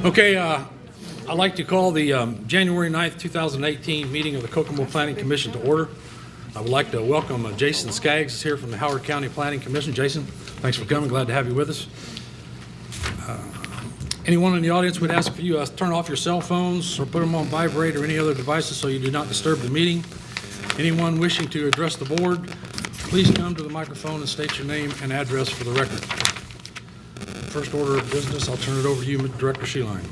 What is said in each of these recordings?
Okay, I'd like to call the January 9th, 2018 meeting of the Kokomo Planning Commission to order. I would like to welcome Jason Skaggs is here from the Howard County Planning Commission. Jason, thanks for coming. Glad to have you with us. Anyone in the audience would ask for you to turn off your cell phones or put them on vibrate or any other devices so you do not disturb the meeting. Anyone wishing to address the board, please come to the microphone and state your name and address for the record. First order of business, I'll turn it over to you, Director Sheline.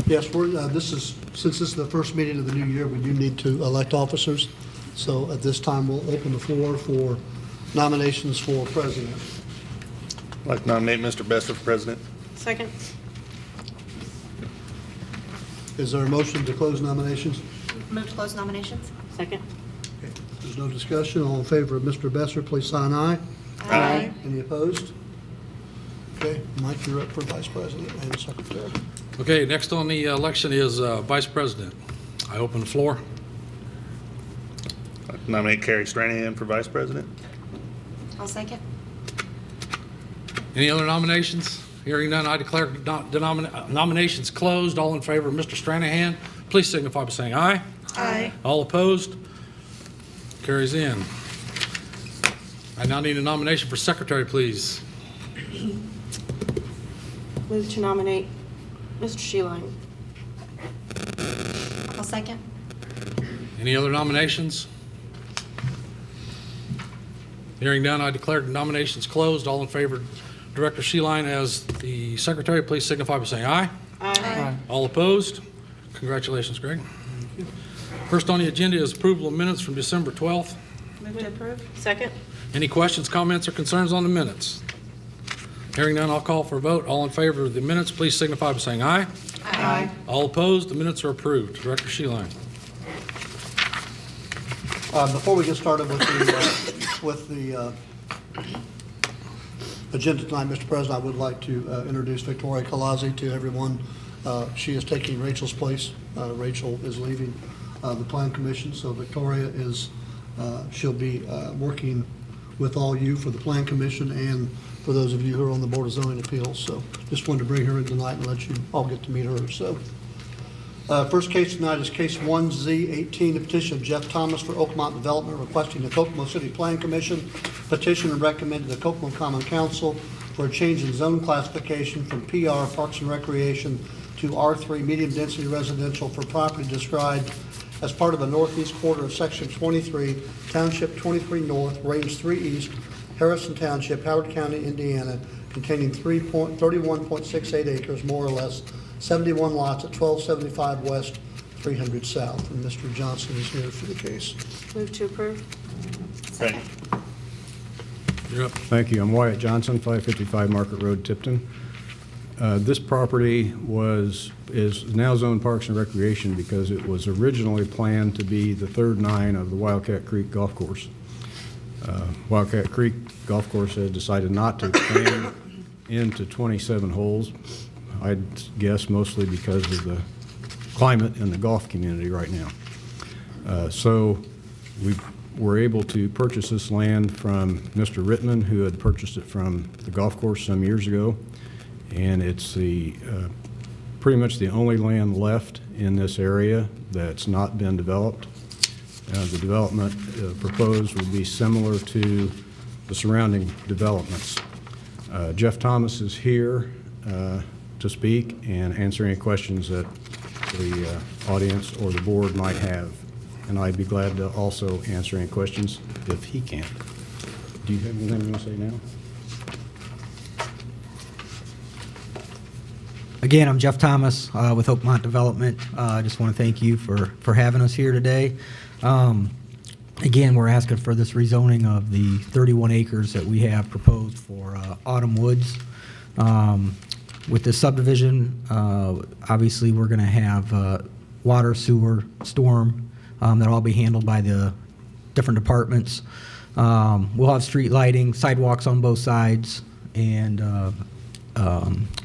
Yes, since this is the first meeting of the new year, we do need to elect officers. So at this time, we'll open the floor for nominations for president. I'd like to nominate Mr. Besser for president. Second. Is there a motion to close nominations? Move to close nominations. Second. Okay. If there's no discussion, all in favor of Mr. Besser, please sign aye. Aye. Any opposed? Okay, Mike, you're up for vice president and secretary. Okay, next on the election is vice president. I open the floor. I'd like to nominate Carrie Stranahan for vice president. I'll second. Any other nominations? Hearing none, I declare nominations closed. All in favor of Mr. Stranahan, please signify by saying aye. Aye. All opposed? Carries in. I now need a nomination for secretary, please. Move to nominate Mr. Sheline. I'll second. Any other nominations? Hearing none, I declare nominations closed. All in favor of Director Sheline as the secretary, please signify by saying aye. Aye. All opposed? Congratulations, Greg. First on the agenda is approval of minutes from December 12th. Move to approve. Second. Any questions, comments, or concerns on the minutes? Hearing none, I'll call for a vote. All in favor of the minutes, please signify by saying aye. Aye. All opposed? The minutes are approved. Director Sheline. Before we get started with the agenda tonight, Mr. President, I would like to introduce Victoria Colazzi to everyone. She is taking Rachel's place. Rachel is leaving the Plan Commission, so Victoria she'll be working with all you for the Plan Commission and for those of you who are on the Board of Zoning Appeals. So just wanted to bring her in tonight and let you all get to meet her. So first case tonight is case 1Z18, the petition of Jeff Thomas for Oakmont Development requesting the Kokomo City Plan Commission petition and recommend to the Kokomo Common Council for a change in zone classification from PR Parks and Recreation to R3 Medium Density Residential for property described as part of the northeast quarter of Section 23, Township 23 North, Range 3 East, Harrison Township, Howard County, Indiana, containing 31.68 acres, more or less, 71 lots at 1275 West, 300 South. And Mr. Johnson is here for the case. Move to approve. Second. You're up. Thank you. I'm Wyatt Johnson, 555 Market Road, Tipton. This property is now zoned Parks and Recreation because it was originally planned to be the third nine of the Wildcat Creek Golf Course. Wildcat Creek Golf Course has decided not to expand into 27 holes. I'd guess mostly because of the climate in the golf community right now. So we were able to purchase this land from Mr. Rittman, who had purchased it from the golf course some years ago. And it's pretty much the only land left in this area that's not been developed. The development proposed would be similar to the surrounding developments. Jeff Thomas is here to speak and answer any questions that the audience or the board might have. And I'd be glad to also answer any questions if he can. Do you have anything you want to say now? Again, I'm Jeff Thomas with Oakmont Development. I just want to thank you for having us here today. Again, we're asking for this rezoning of the 31 acres that we have proposed for Autumn Woods. With this subdivision, obviously we're going to have water, sewer, storm that'll all be handled by the different departments. We'll have street lighting, sidewalks on both sides, and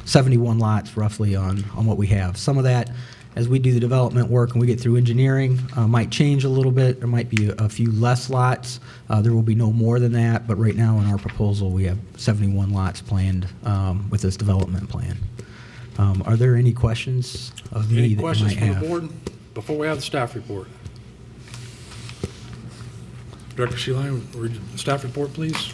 71 lots roughly on what we have. Some of that, as we do the development work and we get through engineering, might change a little bit. There might be a few less lots. There will be no more than that, but right now in our proposal we have 71 lots planned with this development plan. Are there any questions of me Any that you questions might from the have? board before we have the staff report? Director Sheeline, read the staff report, please.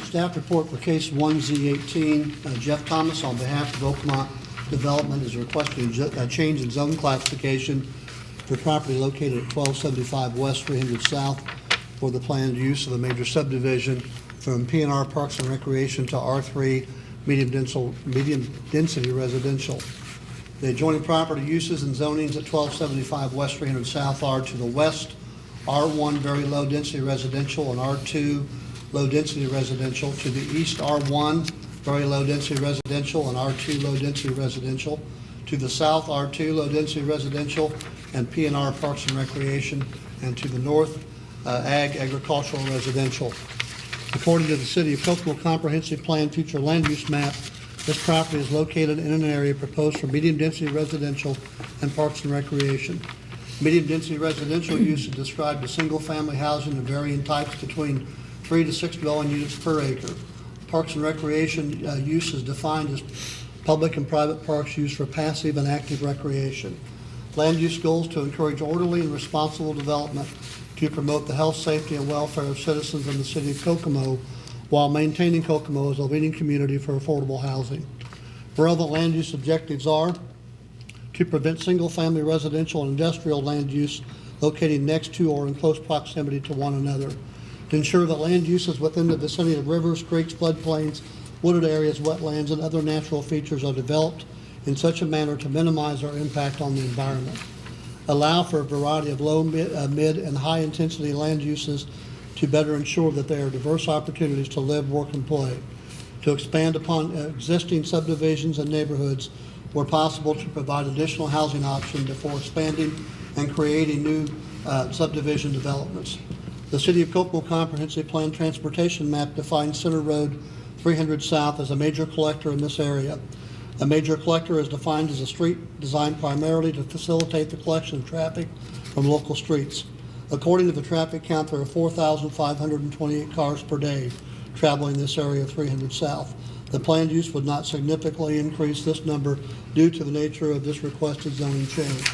Staff report for case 1Z18. Jeff Thomas, on behalf of Oakmont Development, is requesting a change in zone classification for property located at 1275 West 300 South for the planned use of a major subdivision from PNR Parks and Recreation to R3 medium density residential. The adjoining property uses and zonings at 1275 West 300 South are to the west, R1 very low density residential and R2 low density residential. To the east, R1 very low density residential and R2 low density residential. To the south, R2 low density residential and PNR Parks and Recreation. And to the north, Ag agricultural residential. According to the City of Kokomo Comprehensive Plan Future Land Use Map, this property is located in an area proposed for medium-density residential and parks and recreation. Medium-density residential use is described as single-family housing of varying types between 3 to 6 dwelling units per acre. Parks and recreation use is defined as public and private parks used for passive and active recreation. Land use goals to encourage orderly and responsible development to promote the health, safety, and welfare of citizens in the City of Kokomo while maintaining Kokomo as a leading community for affordable housing. Relevant land use objectives are to prevent single-family residential and industrial land use located next to or in close proximity to one another, to ensure that land uses within the vicinity of rivers, creeks, floodplains, wooded areas, wetlands, and other natural features are developed in such a manner to minimize their impact on the environment. Allow for a variety of low, mid, and high-intensity land uses to better ensure that there are diverse opportunities to live, work, and play. To expand upon existing subdivisions and neighborhoods where possible, to provide additional housing options before expanding and creating new subdivision developments. The City of Kokomo Comprehensive Plan Transportation Map defines Center Road 300 South as a major collector in this area. A major collector is defined as a street designed primarily to facilitate the collection of traffic from local streets. According to the traffic count, there are 4,528 cars per day traveling this area of 300 South. The planned use would not significantly increase this number due to the nature of this requested zoning change.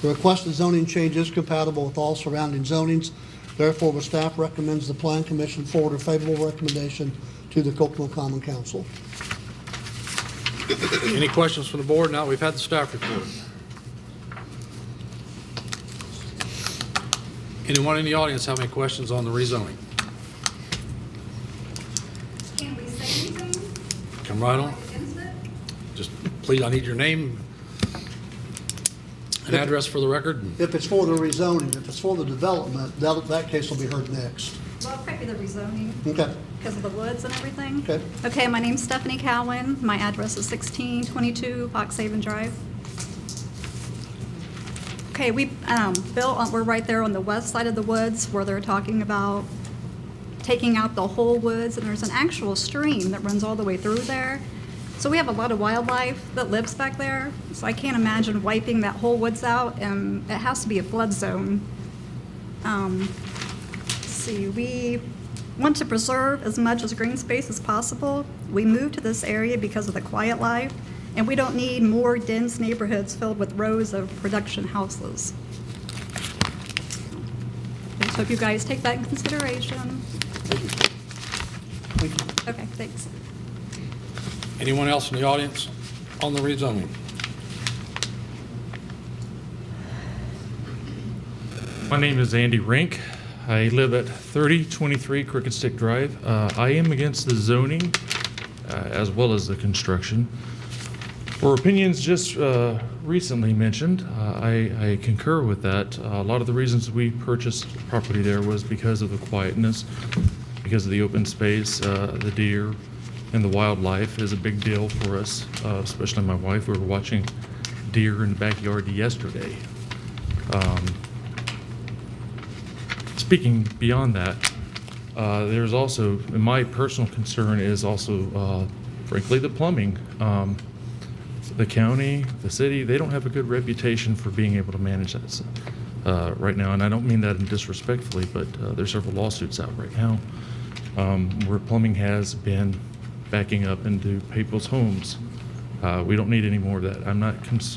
The requested zoning change is compatible with all surrounding zonings. Therefore, the staff recommends the Plan Commission forward a favorable recommendation to the Kokomo Common Council. Any questions from the board? Now we've had the staff report. Anyone in the audience have any questions on the rezoning? Can we say anything? Come right on. Against it? Just please, I need your name and address for the record. If it's for the rezoning, if it's for the development, that case will be heard next. Well, probably the rezoning Okay. because of the woods and everything. Okay. Okay, my name's Stephanie Cowan. My address is 1622 Foxhaven Drive. Okay, we're right there on the west side of the woods where they're talking about taking out the whole woods, and there's an actual stream that runs all the way through there. So we have a lot of wildlife that lives back there, so I can't imagine wiping that whole woods out, and it has to be a flood zone. Let's see, we want to preserve as much as green space as possible. We moved to this area because of the quiet life, and we don't need more dense neighborhoods filled with rows of production houses. I just hope you guys take that in consideration. Thank you. Okay, thanks. Anyone else in the audience on the rezoning? My name is Andy Rink. I live at 3023 Crooked Stick Drive. I am against the zoning as well as the construction. For opinions just recently mentioned, I concur with that. A lot of the reasons we purchased property there was because of the quietness, because of the open space, the deer, and the wildlife is a big deal for us, especially my wife. We were watching deer in the backyard yesterday. Speaking beyond that, there's also, my personal concern is also, frankly, the plumbing. The county, the city, they don't have a good reputation for being able to manage that right now. And I don't mean that disrespectfully, but there's several lawsuits out right now where plumbing has been backing up into people's homes We don't need any more of that.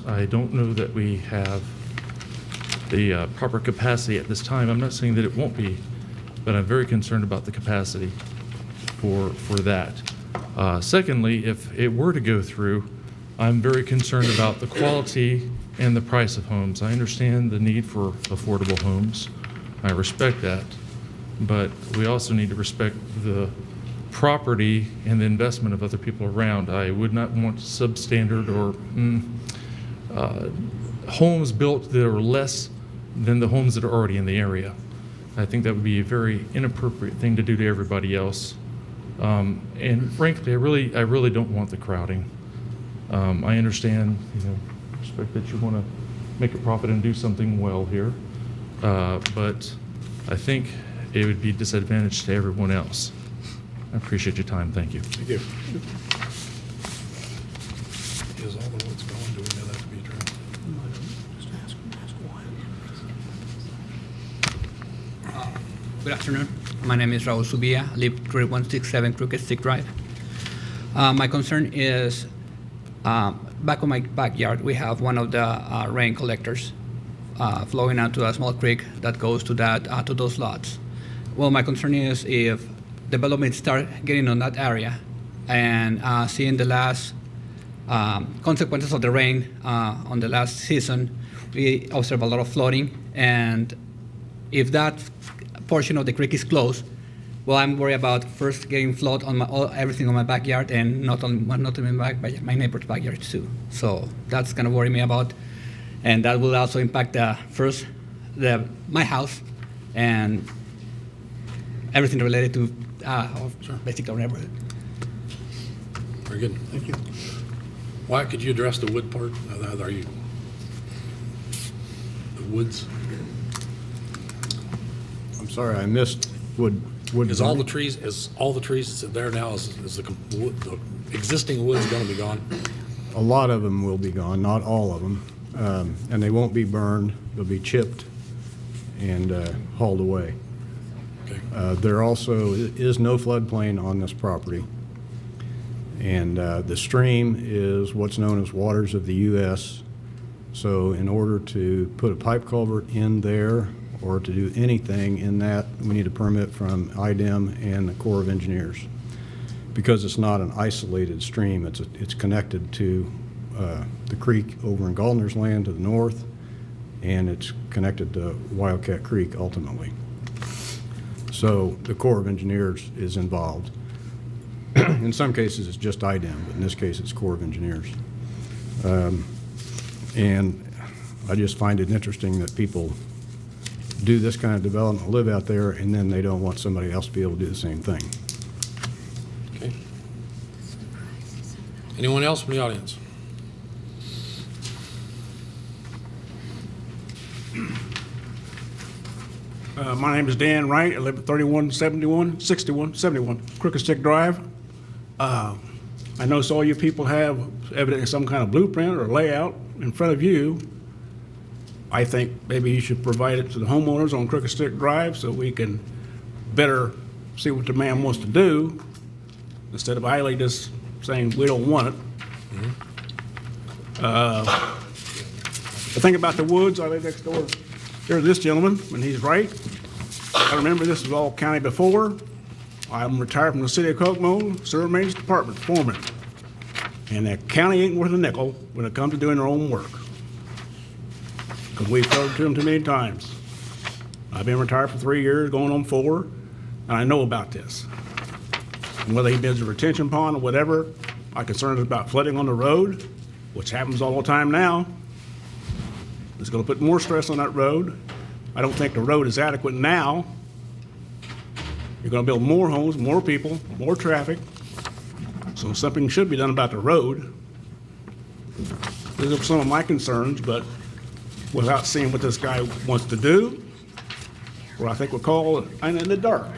I don't know that we have the proper capacity at this time. I'm not saying that it won't be, but I'm very concerned about the capacity for that. Secondly, if it were to go through, I'm very concerned about the quality and the price of homes. I understand the need for affordable homes. I respect that. But we also need to respect the property and the investment of other people around. I would not want substandard or homes built that are less than the homes that are already in the area. I think that would be a very inappropriate thing to do to everybody else. And frankly, I really don't want the crowding. I understand, respect that you want to make a profit and do something well here, but I think it would be disadvantage to everyone else. I appreciate your time. Thank you. Thank you. Is all the woods going? Do we know that to be true? Good afternoon. My name is Raul Subia. I live 3167 Crooked Stick Drive. My concern is back on my backyard, we have one of the rain collectors flowing out to a small creek that goes to those lots. Well, my concern is if development start getting on that area and seeing the last consequences of the rain on the last season, we observe a lot of flooding, and if that portion of the creek is closed, well, I'm worried about first getting flood on everything on my backyard, and not only my neighbor's backyard too. So that's gonna worry me about, and that will also impact my house and everything related to basically our neighborhood. Very good. Thank you. Wyatt, could you address the wood part? Are you, the woods? I'm sorry, I missed wood. Is all the trees that's there now, is the existing woods going to be gone? A lot of them will be gone, not all of them. And they won't be burned, they'll be chipped and hauled away. Okay. There also is no floodplain on this property. And the stream is what's known as Waters of the U.S. So in order to put a pipe culvert in there or to do anything in that, we need a permit from IDEM and the Corps of Engineers. Because it's not an isolated stream, it's connected to the creek over in Galdner's land to the north, and it's connected to Wildcat Creek ultimately. So the Corps of Engineers is involved. In some cases, it's just IDEM, but in this case, it's Corps of Engineers. And I just find it interesting that people do this kind of development, live out there, and then they don't want somebody else to be able to do the same thing. Okay. Anyone else from the audience? My name is Dan Wright. I live at 6171 Crooked Stick Drive. I notice all you people have evidently some kind of blueprint or layout in front of you. I think maybe you should provide it to the homeowners on Crooked Stick Drive so we can better see what the man wants to do instead of idly just saying we don't want it. The thing about the woods, I live next door. There's this gentleman, and he's right. I remember this was all county before. I'm retired from the city of Kokomo, sewer maintenance department foreman. And the county ain't worth a nickel when it comes to doing their own work. Because we've told it to them too many times. I've been retired for 3 years, going on 4, and I know about this. And whether he builds a retention pond or whatever, my concern is about flooding on the road, which happens all the time now. It's going to put more stress on that road. I don't think the road is adequate now. You're going to build more homes, more people, more traffic. So something should be done about the road. These are some of my concerns, but without seeing what this guy wants to do, or I think we'll call it in the dark.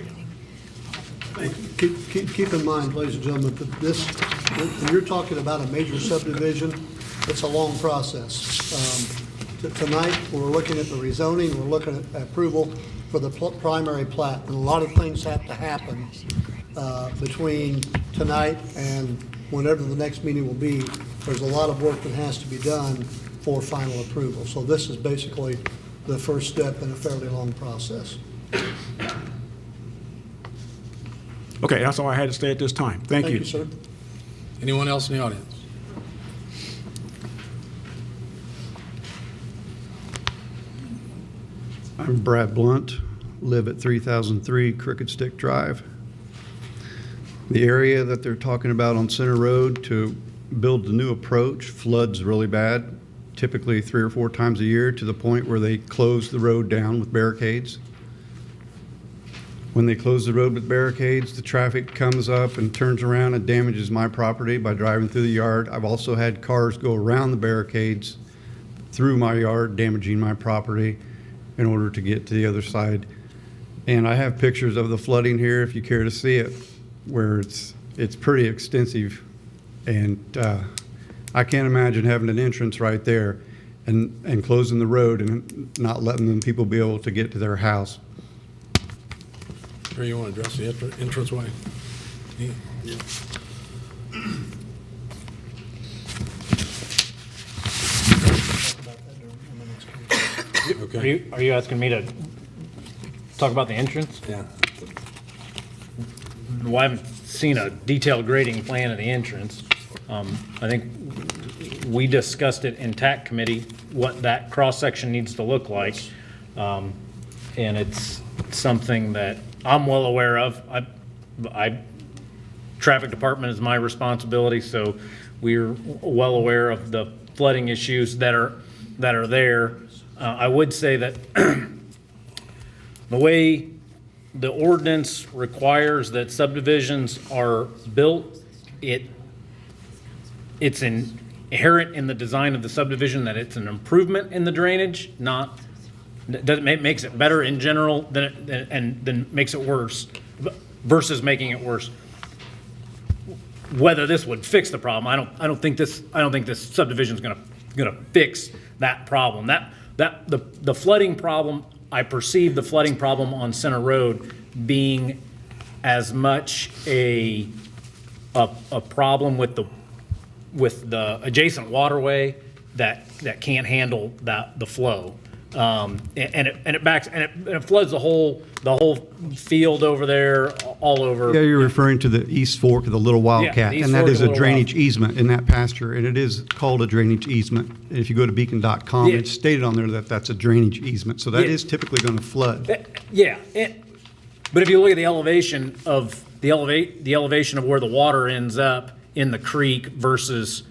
Keep in mind, ladies and gentlemen, that when you're talking about a major subdivision, it's a long process. Tonight, we're looking at the rezoning, we're looking at approval for the primary plat, and a lot of things have to happen between tonight and whenever the next meeting will be, there's a lot of work that has to be done for final approval. So this is basically the first step in a fairly long process. Okay, that's all I had to say at this time. Thank you. Sir. Anyone else in the audience? I'm Brad Blunt, live at 3003 Crooked Stick Drive. The area that they're talking about on Center Road to build the new approach floods really bad, typically 3 or 4 times a year, to the point where they close the road down with barricades. When they close the road with barricades, the traffic comes up and turns around and damages my property by driving through the yard. I've also had cars go around the barricades through my yard, damaging my property in order to get to the other side. And I have pictures of the flooding here, if you care to see it, where it's pretty extensive. And I can't imagine having an entrance right there and closing the road and not letting them people be able to get to their house. Or you want to address the entranceway? Okay. Are you asking me to talk about the entrance? Yeah. Well, I haven't seen a detailed grading plan of the entrance. I think we discussed it in TAC committee, what that cross-section needs to look like. And it's something that I'm well aware of. Traffic department is my responsibility, so we're well aware of the flooding issues that are there. I would say that the way the ordinance requires that subdivisions are built, it's inherent in the design of the subdivision that it's an improvement in the drainage, not makes it better in general than makes it worse, versus making it worse. Whether this would fix the problem, I don't think this subdivision is gonna fix that problem. The flooding problem, I perceive the flooding problem on Center Road being as much a problem with the adjacent waterway that can't handle the flow. And it floods the whole field over there, all over. Yeah, you're referring to the East Fork of the Little Wildcat, the East and that Fork is of a Little drainage easement in that pasture, and it is called a drainage easement. If you go to beacon.com, Yeah. it's stated on there that that's a drainage easement, so that Yeah. is typically going to flood. Yeah, but if you look at the elevation of where the water ends up in the creek versus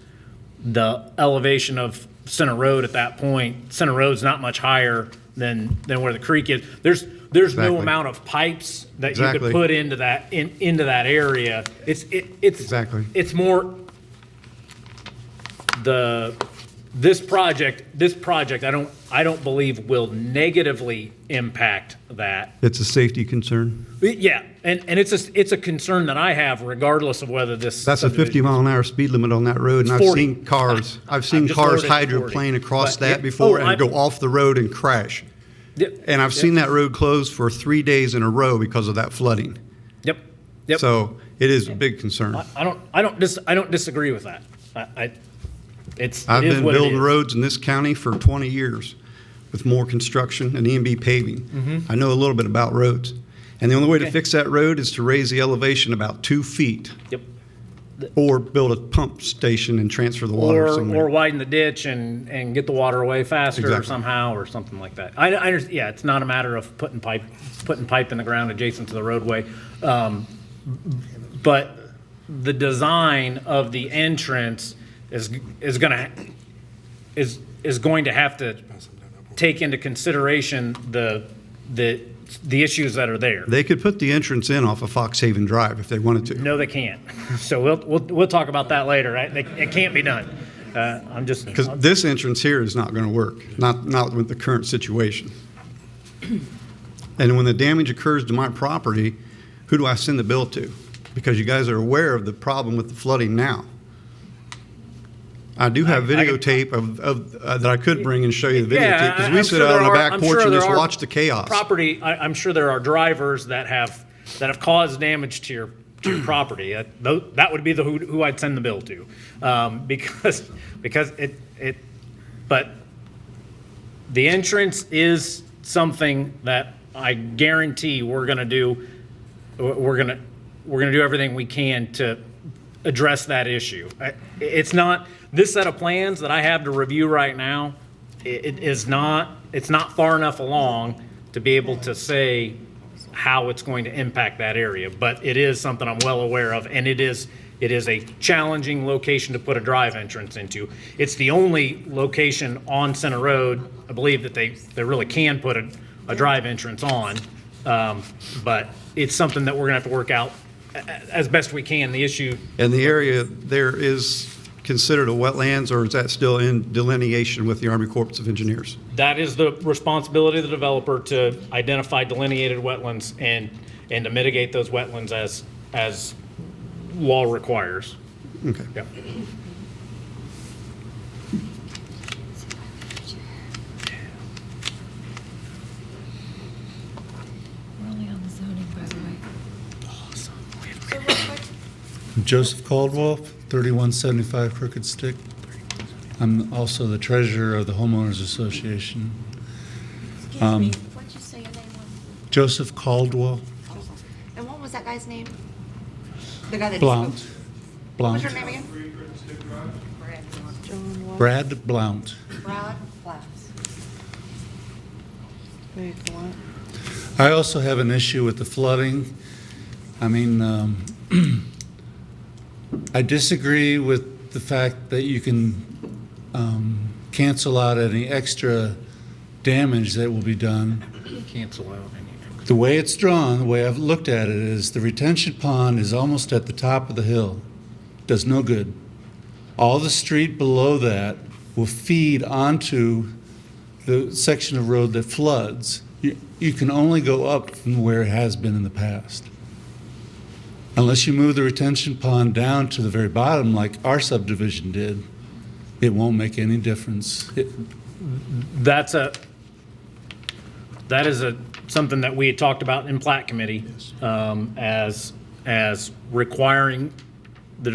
the elevation of Center Road at that point, Center Road's not much higher than where the creek is. There's Exactly. no amount of pipes that you Exactly. could put into that area. It's Exactly. It's more this project I don't believe will negatively impact that. It's a safety concern. Yeah, and it's a concern that I have regardless of whether this. That's a 50-mile-an-hour speed limit on that road, and I've 40. seen cars, I've just lowered it to 40. hydroplane across But, that yeah, before oh, and go off the road and crash. Yep, And I've seen that road closed for 3 days in a row because of that flooding. Yep. So it is a big concern. I don't disagree with that. It I've is been what it building is. roads in this county for 20 years with more construction and E&B paving. Mm-hmm. I know a little bit about roads. And the only way to Okay. fix that road is to raise the elevation about 2 feet Yep. or build a pump station and transfer the water Or somewhere. widen the ditch and get the water away faster Exactly. somehow or something like that. I understand. Yeah, it's not a matter of putting pipe in the ground adjacent to the roadway, but the design of the entrance is going to have to take into consideration the issues that are there. They could put the entrance in off of Foxhaven Drive if they wanted to. No, they can't. So we'll talk about that later. Right? It can't be done. I'm just Because this entrance here is not going to work, not with the current situation. And when the damage occurs to my property, who do I send the bill to? Because you guys are aware of the problem with the flooding now. I do have videotape that I could bring and show you the videotape, because we sit out on the back porch and just watch the chaos. I'm sure there are drivers that have caused damage to to your property. That would be who I'd send the bill to, because but the entrance is something that I guarantee we're gonna do. We're gonna do everything we can to address that issue. It's not, this set of plans that I have to review right now, it's not far enough along to be able to say how it's going to impact that area, but it is something I'm well aware of, and it is a challenging location to put a drive entrance into. It's the only location on Center Road, I believe, that they really can put a drive entrance on, but it's something that we're gonna have to work out as best we can. The issue, And the area there is considered a wetlands, or is that still in delineation with the Army Corps of Engineers? that is the responsibility of the developer to identify delineated wetlands and to mitigate those wetlands as law requires. Okay. Yep. We're only on the zoning, by the way. Joseph Caldwell, 3175 Crooked Stick. I'm also the treasurer of the Homeowners Association. Excuse me, what'd you say your name was? Joseph Caldwell, And what was that guy's name? The guy that Blount. spoke. What Blount. was your name again? Brad Blount. Brad Blount. I also have an issue with the flooding. I mean, I disagree with the fact that you can cancel out any extra damage that will be done. Cancel out any. The way it's drawn, the way I've looked at it, is the retention pond is almost at the top of the hill. Does no good. All the street below that will feed onto the section of road that floods. You can only go up from where it has been in the past. Unless you move the retention pond down to the very bottom, like our subdivision did, it won't make any difference. That is something that we had talked about in plat committee, as requiring the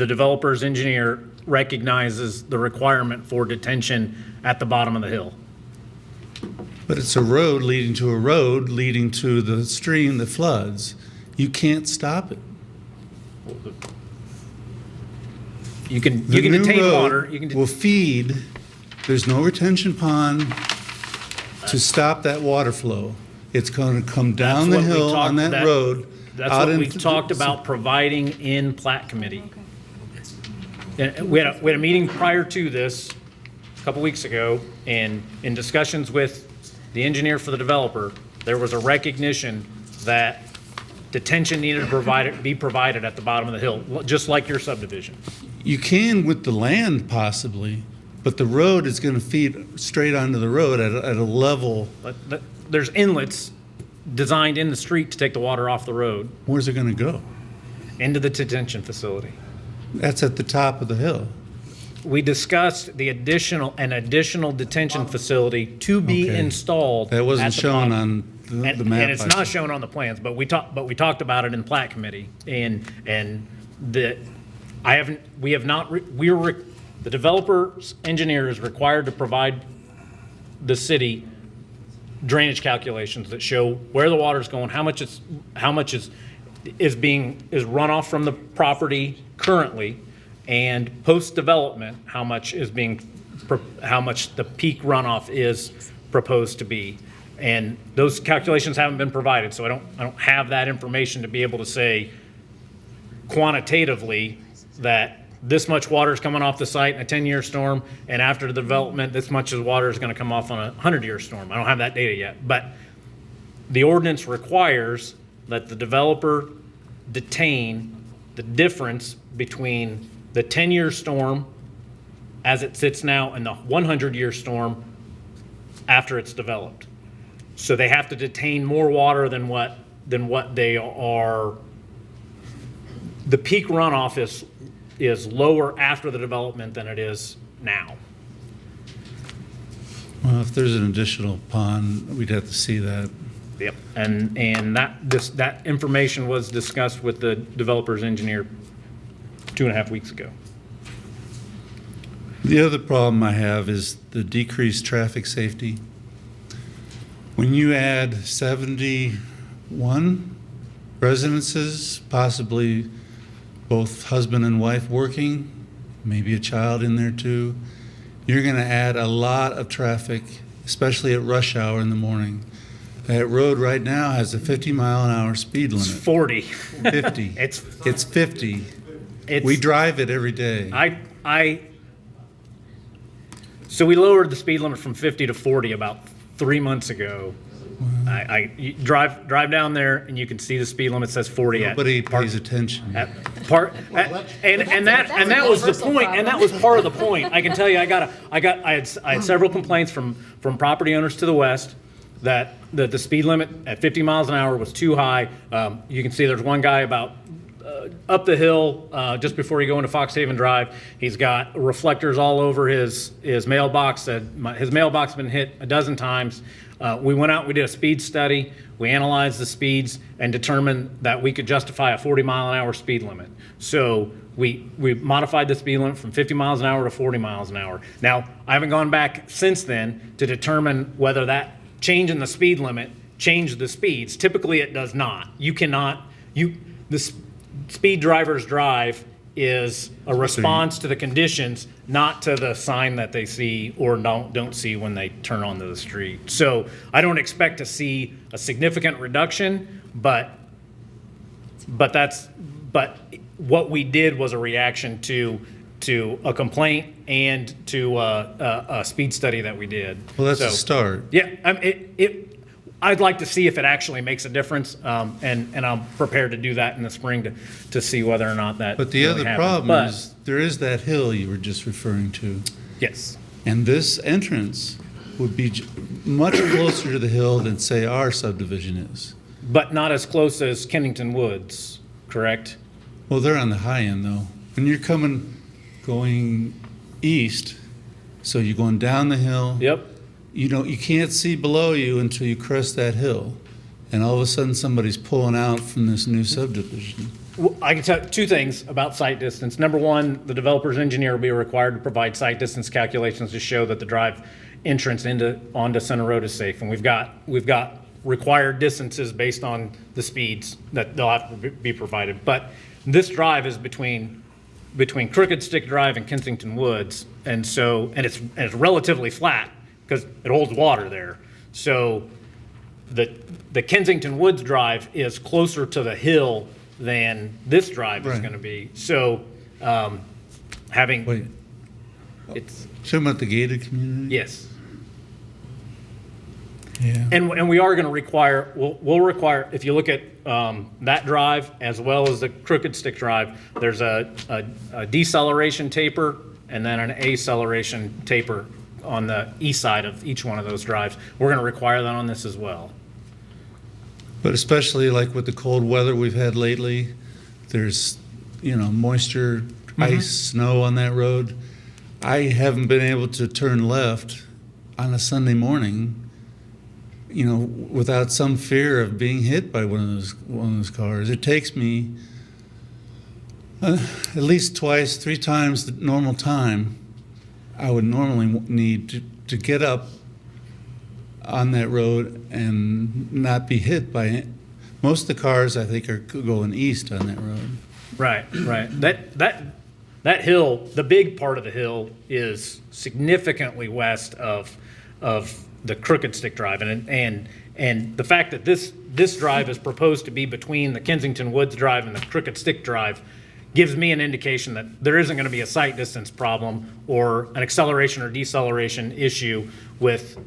developer's engineer recognizes the requirement for detention at the bottom of the hill. But it's a road leading to a road leading to the stream that floods. You can't stop it. You can The new detain road water. You can will feed, there's no retention pond to stop that water flow. It's going to come down the That's what we hill on talked- that road. That's out what we into the- talked about providing in plat committee. And we had a meeting prior to this, a couple weeks ago, and in discussions with the engineer for the developer, there was a recognition that detention needed to be provided at the bottom of the hill, just like your subdivision. You can with the land possibly, but the road is going to feed straight onto the road at a level. But there's inlets designed in the street to take the water off the road Where's it going to go? into the detention facility. That's at the top of the hill. We discussed an additional detention facility to be Okay. installed. That wasn't at the shown bottom. on the And map. it's I not saw. shown on the plans, but we talked about it in plat committee, and the developer's engineer is required to provide the city drainage calculations that show where the water's going, how much is runoff from the property currently, and post-development, how much the peak runoff is proposed to be. And those calculations haven't been provided, so I don't have that information to be able to say quantitatively that this much water is coming off the site in a 10-year storm, and after the development, this much of water is going to come off on a 100-year storm. I don't have that data yet, but the ordinance requires that the developer detain the difference between the 10-year storm as it sits now and the 100-year storm after it's developed. So they have to detain more water than what they are. The peak runoff is lower after the development than it is now. Well, if there's an additional pond, we'd have to see that. Yep, and that information was discussed with the developer's engineer 2.5 weeks ago. The other problem I have is the decreased traffic safety. When you add 71 residences, possibly both husband and wife working, maybe a child in there too, you're going to add a lot of traffic, especially at rush hour in the morning. That road right now has a 50-mile-an-hour speed limit. It's 40. 50. It's 50. It's- We drive it every day. So we lowered the speed limit from 50 to 40 about 3 months ago. You drive down there and you can see the speed limit says 40 Nobody pays attention. and that was the point, and that was part of the point. I can tell you, I had several complaints from property owners to the west that the speed limit at 50 miles an hour was too high. You can see there's one guy about up the hill just before you go into Foxhaven Drive. He's got reflectors all over his mailbox. His mailbox has been hit a dozen times. We went out, we did a speed study, we analyzed the speeds and determined that we could justify a 40-mile-an-hour speed limit. So we modified the speed limit from 50 miles an hour to 40 miles an hour. Now, I haven't gone back since then to determine whether that change in the speed limit changed the speeds. Typically, it does not. The speed driver's drive is a response to the conditions, not to the sign that they see or don't see when they turn onto the street. So I don't expect to see a significant reduction, but what we did was a reaction to a complaint and to a speed study that we did. Well, that's a start. Yeah, I'd like to see if it actually makes a difference, and I'm prepared to do that in the spring to see whether or not that. But the really other happens. problem But- is there is that hill you were just referring to. Yes. And this entrance would be much closer to the hill than, say, our subdivision is. But not as close as Kennington Woods, correct? Well, they're on the high end, though. When you're going east, so you're going down the hill. Yep. You can't see below you until you crest that hill. And all of a sudden, somebody's pulling out from this new subdivision. Well, I can tell you two things about sight distance. Number one, the developer's engineer will be required to provide sight distance calculations to show that the drive entrance onto Center Road is safe. And we've got required distances based on the speeds that they'll have to be provided. But this drive is between Crooked Stick Drive and Kensington Woods, and it's relatively flat because it holds water there. So the Kensington Woods Drive is closer to the hill than this drive is Right. going to be. So it's Talking about the gated community? yes. Yeah. And we are going to require, we'll require, if you look at that drive as well as the Crooked Stick Drive, there's a deceleration taper and then an acceleration taper on the east side of each one of those drives. We're going to require that on this as well. But especially like with the cold weather we've had lately, there's, moisture, ice, snow on that road. I haven't been able to turn left on a Sunday morning, without some fear of being hit by one of those cars. It takes me at least twice, 3 times the normal time I would normally need to get up on that road and not be hit by it. Most of the cars, I think, are going east on that road. Right. That hill, the big part of the hill, is significantly west of the Crooked Stick Drive, and the fact that this drive is proposed to be between the Kensington Woods Drive and the Crooked Stick Drive gives me an indication that there isn't going to be a sight distance problem or an acceleration or deceleration issue with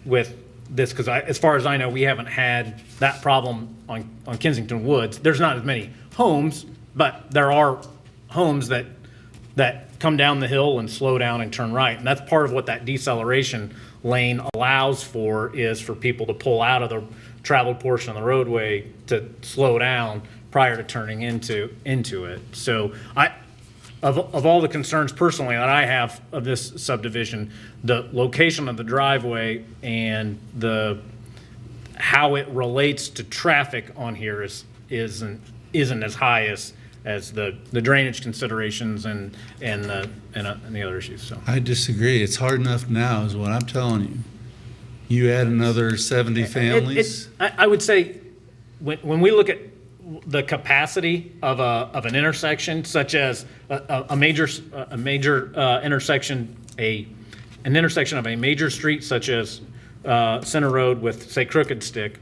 this, because as far as I know, we haven't had that problem on Kensington Woods. There's not as many homes, but there are homes that come down the hill and slow down and turn right, and that's part of what that deceleration lane allows for, is for people to pull out of the traveled portion of the roadway to slow down prior to turning into it. So of all the concerns personally that I have of this subdivision, the location of the driveway and how it relates to traffic on here isn't as high as the drainage considerations and the other issues, so. I disagree. It's hard enough now, is what I'm telling you. You add another 70 families. I would say, when we look at the capacity of an intersection, such as a major intersection, an intersection of a major street such as Center Road with, say, Crooked Stick,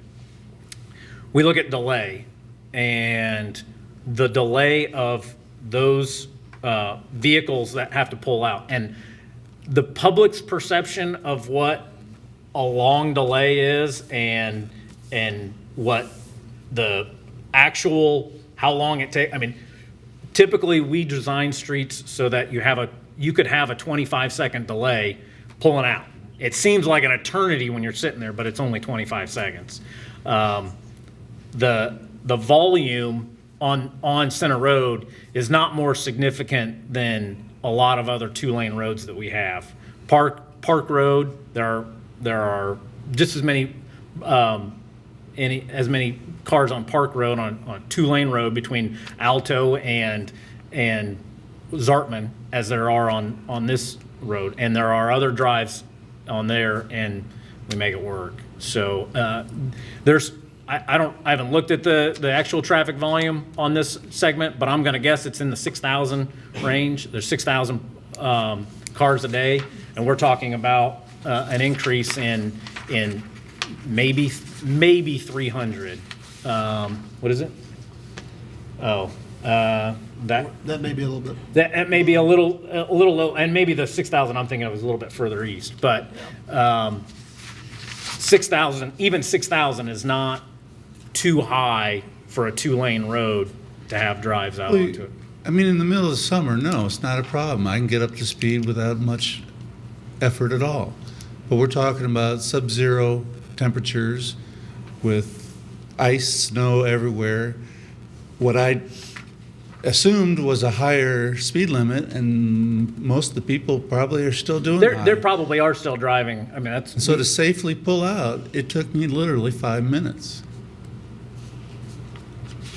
we look at delay, and the delay of those vehicles that have to pull out, and the public's perception of what a long delay is, and what the actual, how long it takes. I mean, typically we design streets so that you could have a 25-second delay pulling out. It seems like an eternity when you're sitting there, but it's only 25 seconds. The volume on Center Road is not more significant than a lot of other two-lane roads that we have. Park Road, there are just as many cars on Park Road on two-lane road between Alto and Zartman as there are on this road, and there are other drives on there, and we make it work. So I haven't looked at the actual traffic volume on this segment, but I'm going to guess it's in the 6,000 range. There's 6,000 cars a day, and we're talking about an increase in maybe 300. What is it? Oh, that may be a little bit. That may be a little low, and maybe the 6,000 I'm thinking of is a little bit further east. But 6,000, even 6,000 is not too high for a two-lane road to have drives out onto it. I mean, in the middle of the summer, no, it's not a problem. I can get up to speed without much effort at all. But we're talking about sub-zero temperatures with ice, snow everywhere. What I assumed was a higher speed limit, and most of the people probably are still doing that. There probably are still driving. I mean, that's So to safely pull out, it took me literally 5 minutes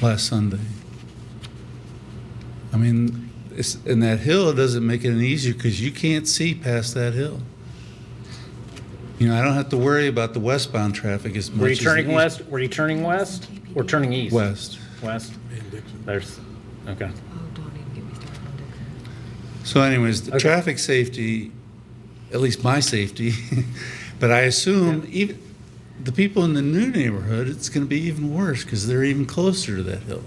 last Sunday. I mean, and that hill doesn't make it any easier because you can't see past that hill. You know, I don't have to worry about the westbound traffic as much. Were you as the turning east- west? Were you turning west or turning east? West. West. There's okay. So anyways, the Okay. traffic safety, at least my safety, but I assume even the people in the new neighborhood, it's going to be even worse because they're even closer to that hill.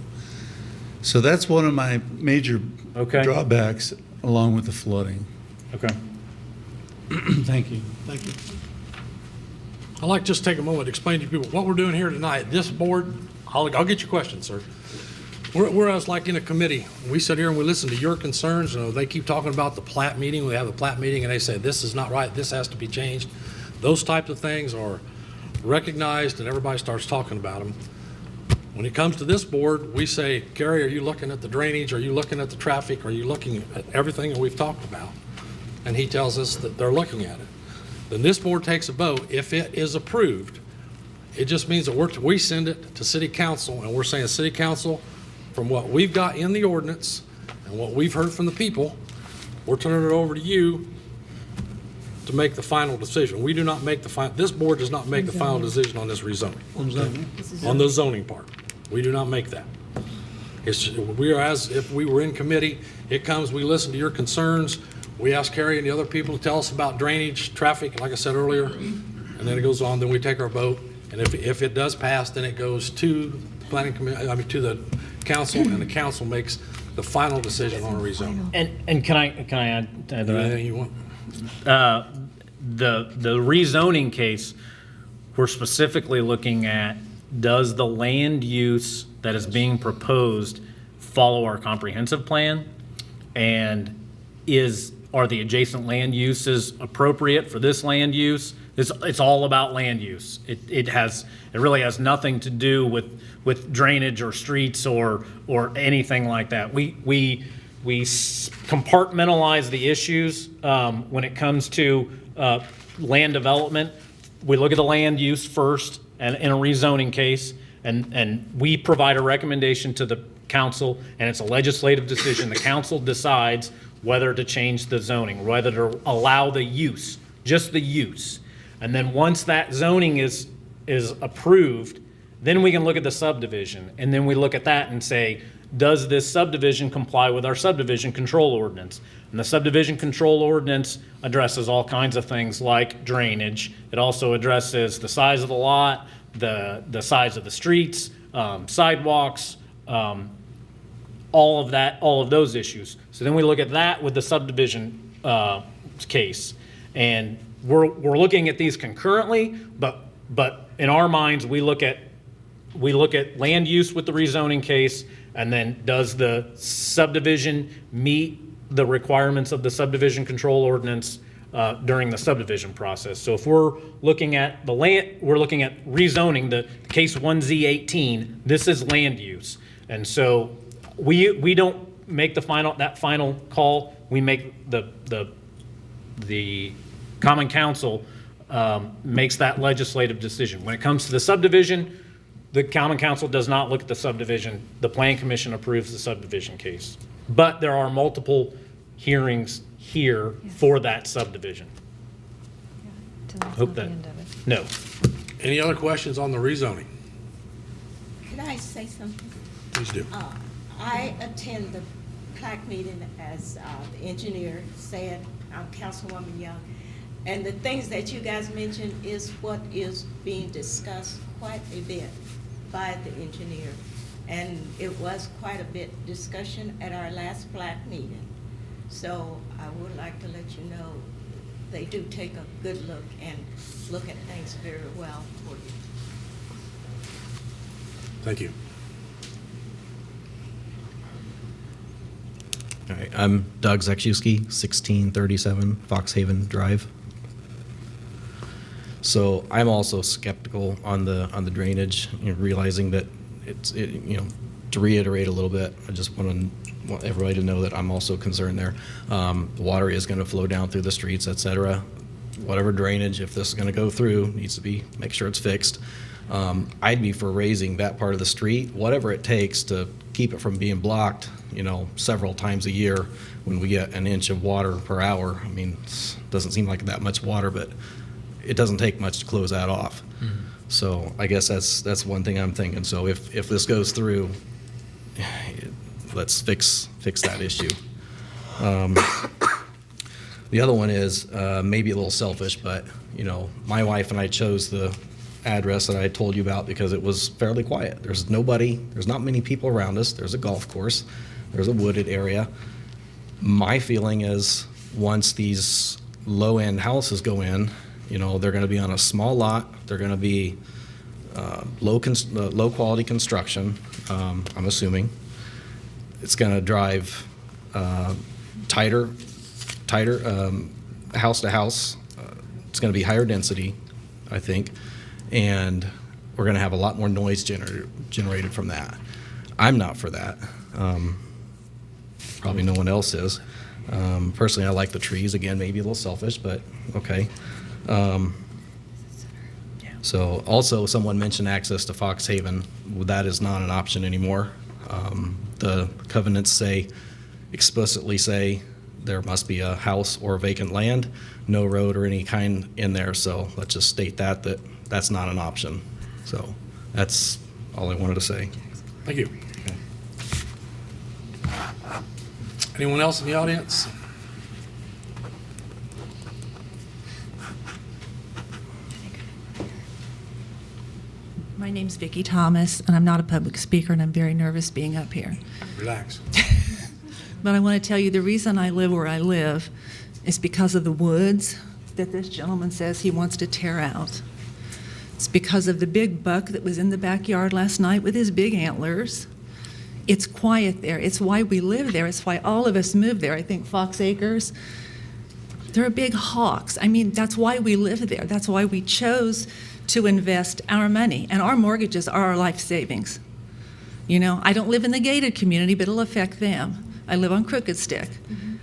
So that's one of my major drawbacks along with the flooding. Okay. Thank you. Thank you. I'd like to just take a moment to explain to people what we're doing here tonight. This board, I'll get your questions, sir. Whereas like in a committee, we sit here and we listen to your concerns. You know, they keep talking about the plat meeting. We have the plat meeting and they say, this is not right, this has to be changed. Those types of things are recognized and everybody starts talking about them. When it comes to this board, we say, Gary, are you looking at the drainage? Are you looking at the traffic? Are you looking at everything that we've talked about? And he tells us that they're looking at it. Then this board takes a vote. If it is approved, it just means that we send it to city council, and we're saying, city council, from what we've got in the ordinance and what we've heard from the people, we're turning it over to you to make the final decision. We do not make this board does not make the final decision on this rezoning. On the zoning part. We do not make that. We are as if we were in committee. It comes, we listen to your concerns. We ask Harry and the other people to tell us about drainage, traffic, like I said earlier, and then it goes on, then we take our vote. And if it does pass, then it goes to planning committee, to the council, and the council makes the final decision on a rezone. And can I add to that? Anything you want? The rezoning case, we're specifically looking at, does the land use that is being proposed follow our comprehensive plan? And are the adjacent land uses appropriate for this land use? It's all about land use. It really has nothing to do with drainage or streets or anything like that. We compartmentalize the issues when it comes to land development. We look at the land use first, and in a rezoning case, and we provide a recommendation to the council, and it's a legislative decision. The council decides whether to change the zoning, whether to allow the use, just the use. And then once that zoning is approved, then we can look at the subdivision. And then we look at that and say, does this subdivision comply with our subdivision control ordinance? And the subdivision control ordinance addresses all kinds of things like drainage. It also addresses the size of the lot, the size of the streets, sidewalks, all of that, all of those issues. So then we look at that with the subdivision case. And we're looking at these concurrently, but in our minds, we look at land use with the rezoning case, and then does the subdivision meet the requirements of the subdivision control ordinance during the subdivision process. So if we're looking at the land, we're looking at rezoning, the case 1Z18, this is land use. And so we don't make that final call. We make the Common Council makes that legislative decision. When it comes to the subdivision, the Common Council does not look at the subdivision. The Plan Commission approves the subdivision case. But there are multiple hearings here for that subdivision. Hope that, no. Any other questions on the rezoning? Can I say something? Please do. I attend the PLAC meeting, as the engineer said. I'm Councilwoman Young. And the things that you guys mentioned is what is being discussed quite a bit by the engineer. And it was quite a bit discussion at our last PLAC meeting. So I would like to let you know they do take a good look and look at things very well for you. Thank you. All right, I'm Doug Zakrzewski, 1637 Foxhaven Drive. So I'm also skeptical on the drainage, realizing that to reiterate a little bit, I just want everybody to know that I'm also concerned there. The water is going to flow down through the streets, et cetera. Whatever drainage, if this is going to go through, needs to be, make sure it's fixed. I'd be for raising that part of the street, whatever it takes to keep it from being blocked, several times a year when we get an inch of water per hour. I mean, it doesn't seem like that much water, but it doesn't take much to close that off. Mm-hmm. So I guess that's one thing I'm thinking. So if this goes through, let's fix that issue. The other one is maybe a little selfish, but my wife and I chose the address that I told you about because it was fairly quiet. There's not many people around us. There's a golf course. There's a wooded area. My feeling is once these low-end houses go in, they're going to be on a small lot. They're going to be low-quality construction, I'm assuming. It's going to drive tighter house to house. It's going to be higher density, I think, and we're going to have a lot more noise generated from that. I'm not for that. Probably no one else is. Personally, I like the trees. Again, maybe a little selfish, but okay. So also someone mentioned access to Foxhaven. That is not an option anymore. The covenants explicitly say there must be a house or vacant land, no road or any kind in there. So let's just state that's not an option. So that's all I wanted to say. Thank you. Anyone else in the audience? My name's Vicki Thomas, and I'm not a public speaker, and I'm very nervous being up here. Relax. But I want to tell you the reason I live where I live is because of the woods that this gentleman says he wants to tear out. It's because of the big buck that was in the backyard last night with his big antlers. It's quiet there. It's why we live there. It's why all of us moved there. I think Fox Acres, there are big hawks. I mean, that's why we live there. That's why we chose to invest our money. And our mortgages are our life savings. I don't live in the gated community, but it'll affect them. I live on Crooked Stick. Mm-hmm.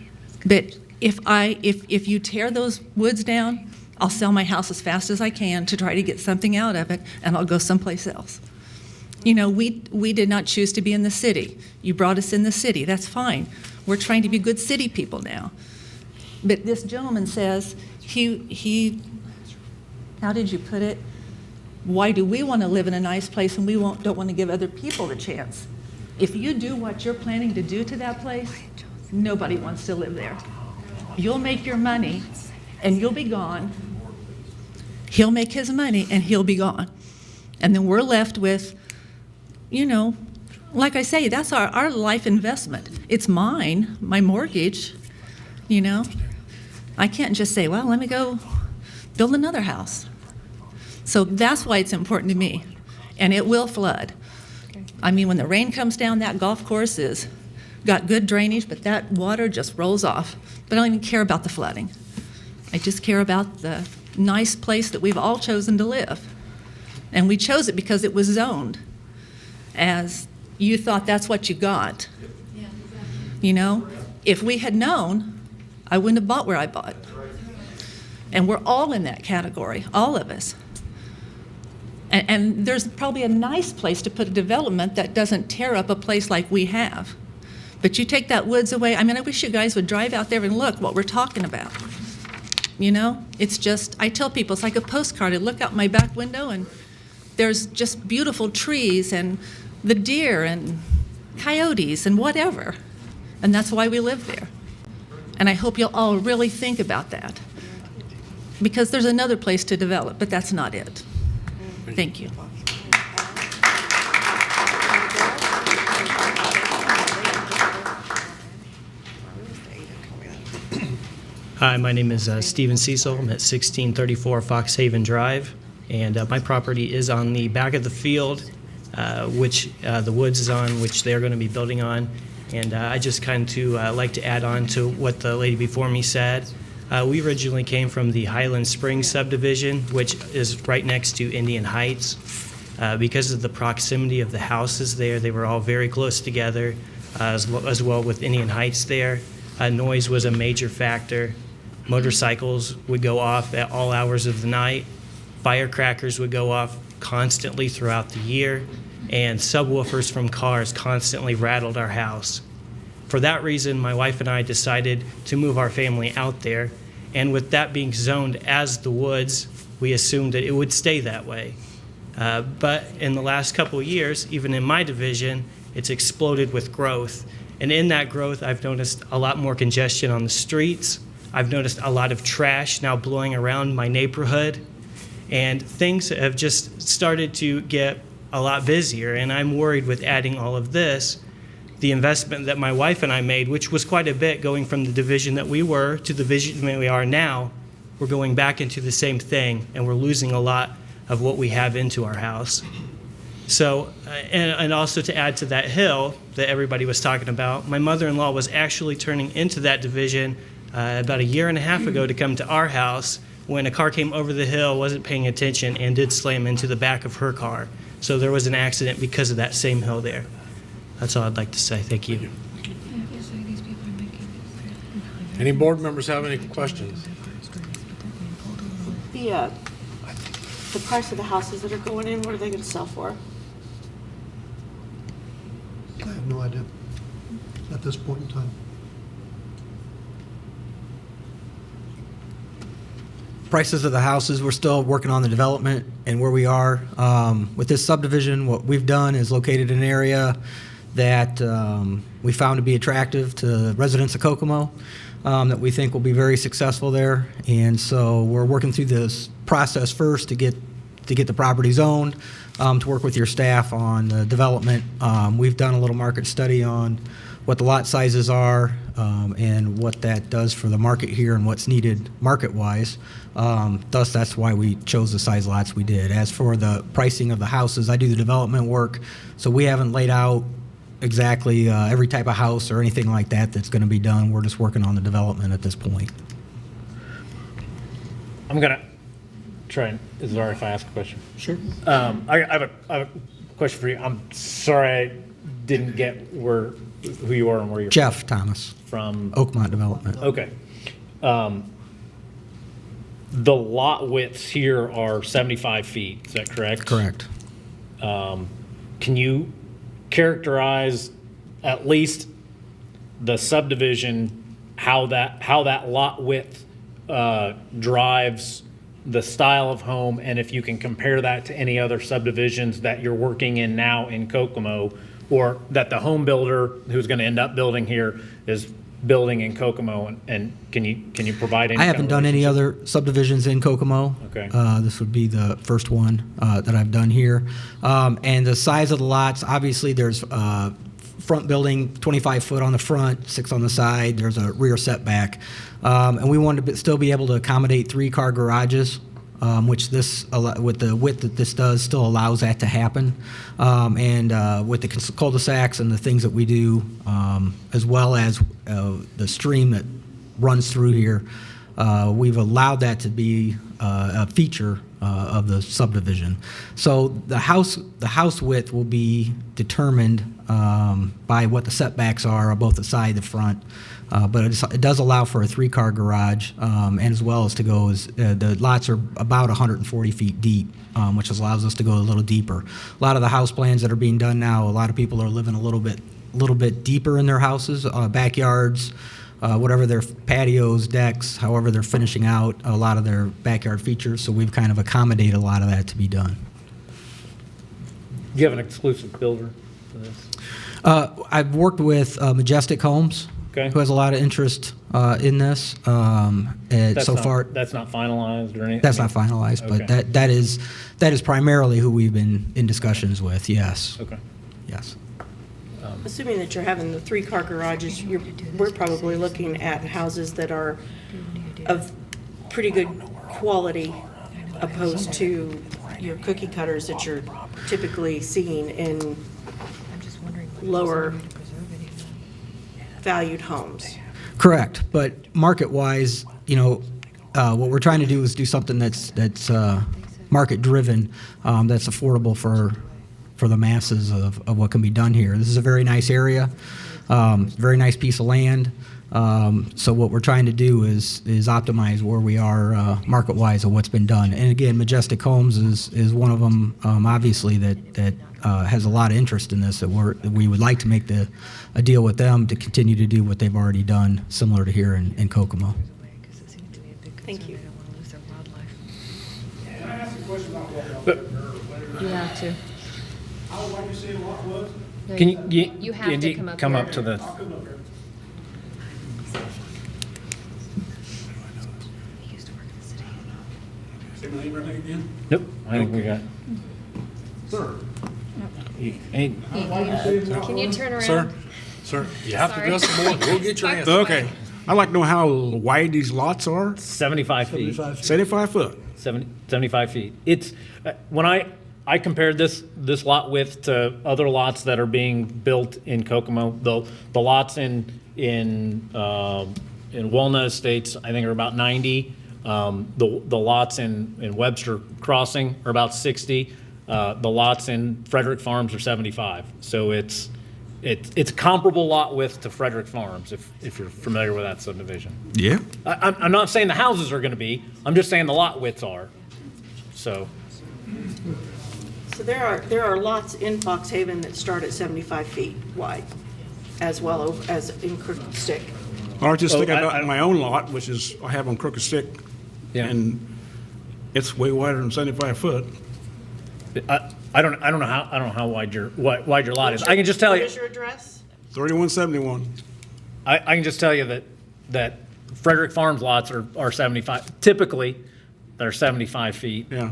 But if you tear those woods down, I'll sell my house as fast as I can to try to get something out of it, and I'll go someplace else. You know, we did not choose to be in the city. You brought us in the city. That's fine. We're trying to be good city people now. But this gentleman says, he how did you put it? Why do we want to live in a nice place and we don't want to give other people the chance? If you do what you're planning to do to that place, nobody wants to live there. You'll make your money and you'll be gone. He'll make his money and he'll be gone. And then we're left with, you know, like I say, that's our life investment. It's mine, my mortgage, you know. I can't just say, well, let me go build another house. So that's why it's important to me. And it will flood. I mean, when the rain comes down, that golf course is got good drainage, but that water just rolls off. But I don't even care about the flooding. I just care about the nice place that we've all chosen to live. And we chose it because it was zoned as you thought that's what you got. You know, if we had known, I wouldn't have bought where I bought. And we're all in that category, all of us. And there's probably a nice place to put a development that doesn't tear up a place like we have. But you take that woods away, I mean, I wish you guys would drive out there and look what we're talking about. You know, it's just, I tell people, it's like a postcard. I look out my back window and there's just beautiful trees and the deer and coyotes and whatever. And that's why we live there. And I hope you'll all really think about that. Because there's another place to develop, but that's not it. Thank you. Hi, my name is Stephen Cecil. I'm at 1634 Fox Haven Drive, and my property is on the back of the field, which the woods is on, which they're going to be building on. And I just kind of like to add on to what the lady before me said. We originally came from the Highland Springs subdivision, which is right next to Indian Heights. Because of the proximity of the houses there, they were all very close together, as well with Indian Heights there. Noise was a major factor. Motorcycles would go off at all hours of the night. Firecrackers would go off constantly throughout the year, and subwoofers from cars constantly rattled our house. For that reason, my wife and I decided to move our family out there, and with that being zoned as the woods, we assumed that it would stay that way. But in the last couple of years, even in my division, it's exploded with growth. And in that growth, I've noticed a lot more congestion on the streets. I've noticed a lot of trash now blowing around my neighborhood. And things have just started to get a lot busier. And I'm worried with adding all of this, the investment that my wife and I made, which was quite a bit going from the division that we were to the division that we are now, we're going back into the same thing, and we're losing a lot of what we have into our house. So, and also to add to that hill that everybody was talking about, my mother-in-law was actually turning into that division about a year and a half ago to come to our house when a car came over the hill, wasn't paying attention, and did slam into the back of her car. So there was an accident because of that same hill there. That's all I'd like to say. Thank you. Any board members have any questions? The price of the houses that are going in, what are they going to sell for? I have no idea at this point in time. Prices of the houses, we're still working on the development and where we are. With this subdivision, what we've done is located an area that we found to be attractive to residents of Kokomo, that we think will be very successful there. And so we're working through this process first to get the property zoned, to work with your staff on the development. We've done a little market study on what the lot sizes are, and what that does for the market here and what's needed market-wise. Thus, that's why we chose the size lots we did. As for the pricing of the houses, I do the development work, so we haven't laid out exactly every type of house or anything like that that's going to be done. We're just working on the development at this point. I'm going to try and, is it all right if I ask a question? Sure. I have a question for you. I'm sorry I didn't get who you are and where you're Jeff Thomas from. Oakmont Development. Okay. the lot widths here are 75 feet, is that correct? Correct. Can you characterize at least the subdivision, how that lot width drives the style of home, and if you can compare that to any other subdivisions that you're working in now in Kokomo, or that the home builder who's going to end up building here is building in Kokomo, and can you provide any? I haven't done any other subdivisions in Kokomo. Okay. This would be the first one that I've done here. And the size of the lots, obviously, there's front building, 25 foot on the front, 6 on the side. There's a rear setback. And we wanted to still be able to accommodate 3-car garages, which this, with the width that this does, still allows that to happen. And with the cul-de-sacs and the things that we do, as well as the stream that runs through here, we've allowed that to be a feature of the subdivision. So the house width will be determined by what the setbacks are on both the side and the front. But it does allow for a 3-car garage, and as well as to go as the lots are about 140 feet deep, which allows us to go a little deeper. A lot of the house plans that are being done now, a lot of people are living a little bit deeper in their houses, backyards, whatever their patios, decks, however they're finishing out a lot of their backyard features. So we've kind of accommodated a lot of that to be done. Do you have an exclusive builder for this? I've worked with Majestic Homes, Okay. who has a lot of interest in this. So far, That's not finalized or anything? that's not finalized, but Okay. that is primarily who we've been in discussions with. Yes. Okay. Yes. Assuming that you're having the 3-car garages, we're probably looking at houses that are of pretty good quality opposed to your cookie cutters that you're typically seeing in lower valued homes. Correct, but market-wise, what we're trying to do is do something that's market-driven, that's affordable for the masses of what can be done here. This is a very nice area, very nice piece of land. So what we're trying to do is optimize where we are market-wise of what's been done. And again, Majestic Homes is one of them, obviously, that has a lot of interest in this, that we would like to make a deal with them to continue to do what they've already done, similar to here in Kokomo. Thank you. Can I ask a question about what You have to. I would like to see what was. Can You have to come up come here. up to the? I'll come up here. Say my name right again? Nope, I think we got. Sir. Hey, Can you turn around? Sir, you have to Sorry. address the board. We'll get your answer. Okay. I'd like to know how wide these lots are. 75 feet. 75 foot. 75 feet. It's, when I compared this lot width to other lots that are being built in Kokomo, the lots in Walnut Estates, I think are about 90. The lots in Webster Crossing are about 60. The lots in Frederick Farms are 75. So it's comparable lot width to Frederick Farms, if you're familiar with that subdivision. Yeah. I'm not saying the houses are going to be, I'm just saying the lot widths are. So, So there are lots in Fox Haven that start at 75 feet wide, as well as in Crooked Stick. I was just Oh, thinking I- about my own lot, which is, I have on Crooked Stick. Yeah. And it's way wider than 75 foot. I don't know how wide your lot is. I can just tell What you, is your address? 3171. I can just tell you that Frederick Farms lots are 75, typically, they're 75 feet. Yeah.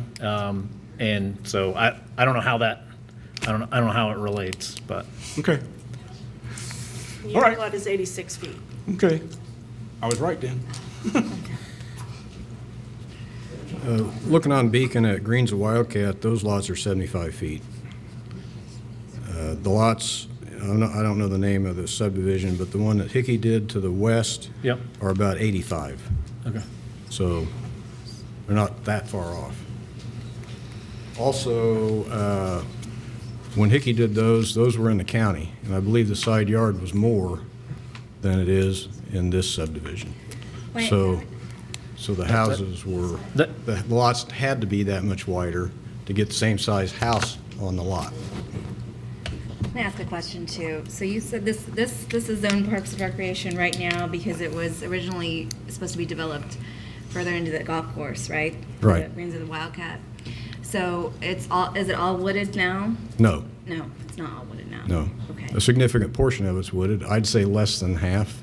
And so I don't know how that, I don't know how it relates, but. Okay. Your All right. lot is 86 feet. Okay. I was right then. Looking on Beacon at Greens of Wildcat, those lots are 75 feet. The lots, I don't know the name of the subdivision, but the one that Hickey did to the west Yep. are about 85. Okay. So they're not that far off. Also, when Hickey did those were in the county, and I believe the side yard was more than it is in this subdivision. Wait. So So the houses were, the lots had to be that much wider to get the same size house on the lot. Let me ask a question too. So you said this is zoned Parks and Recreation right now because it was originally supposed to be developed further into the golf course, right? Right. The Greens of the Wildcat. So is it all wooded now? No, No, it's not all wooded now. no. Okay. A significant portion of it's wooded. I'd say less than half.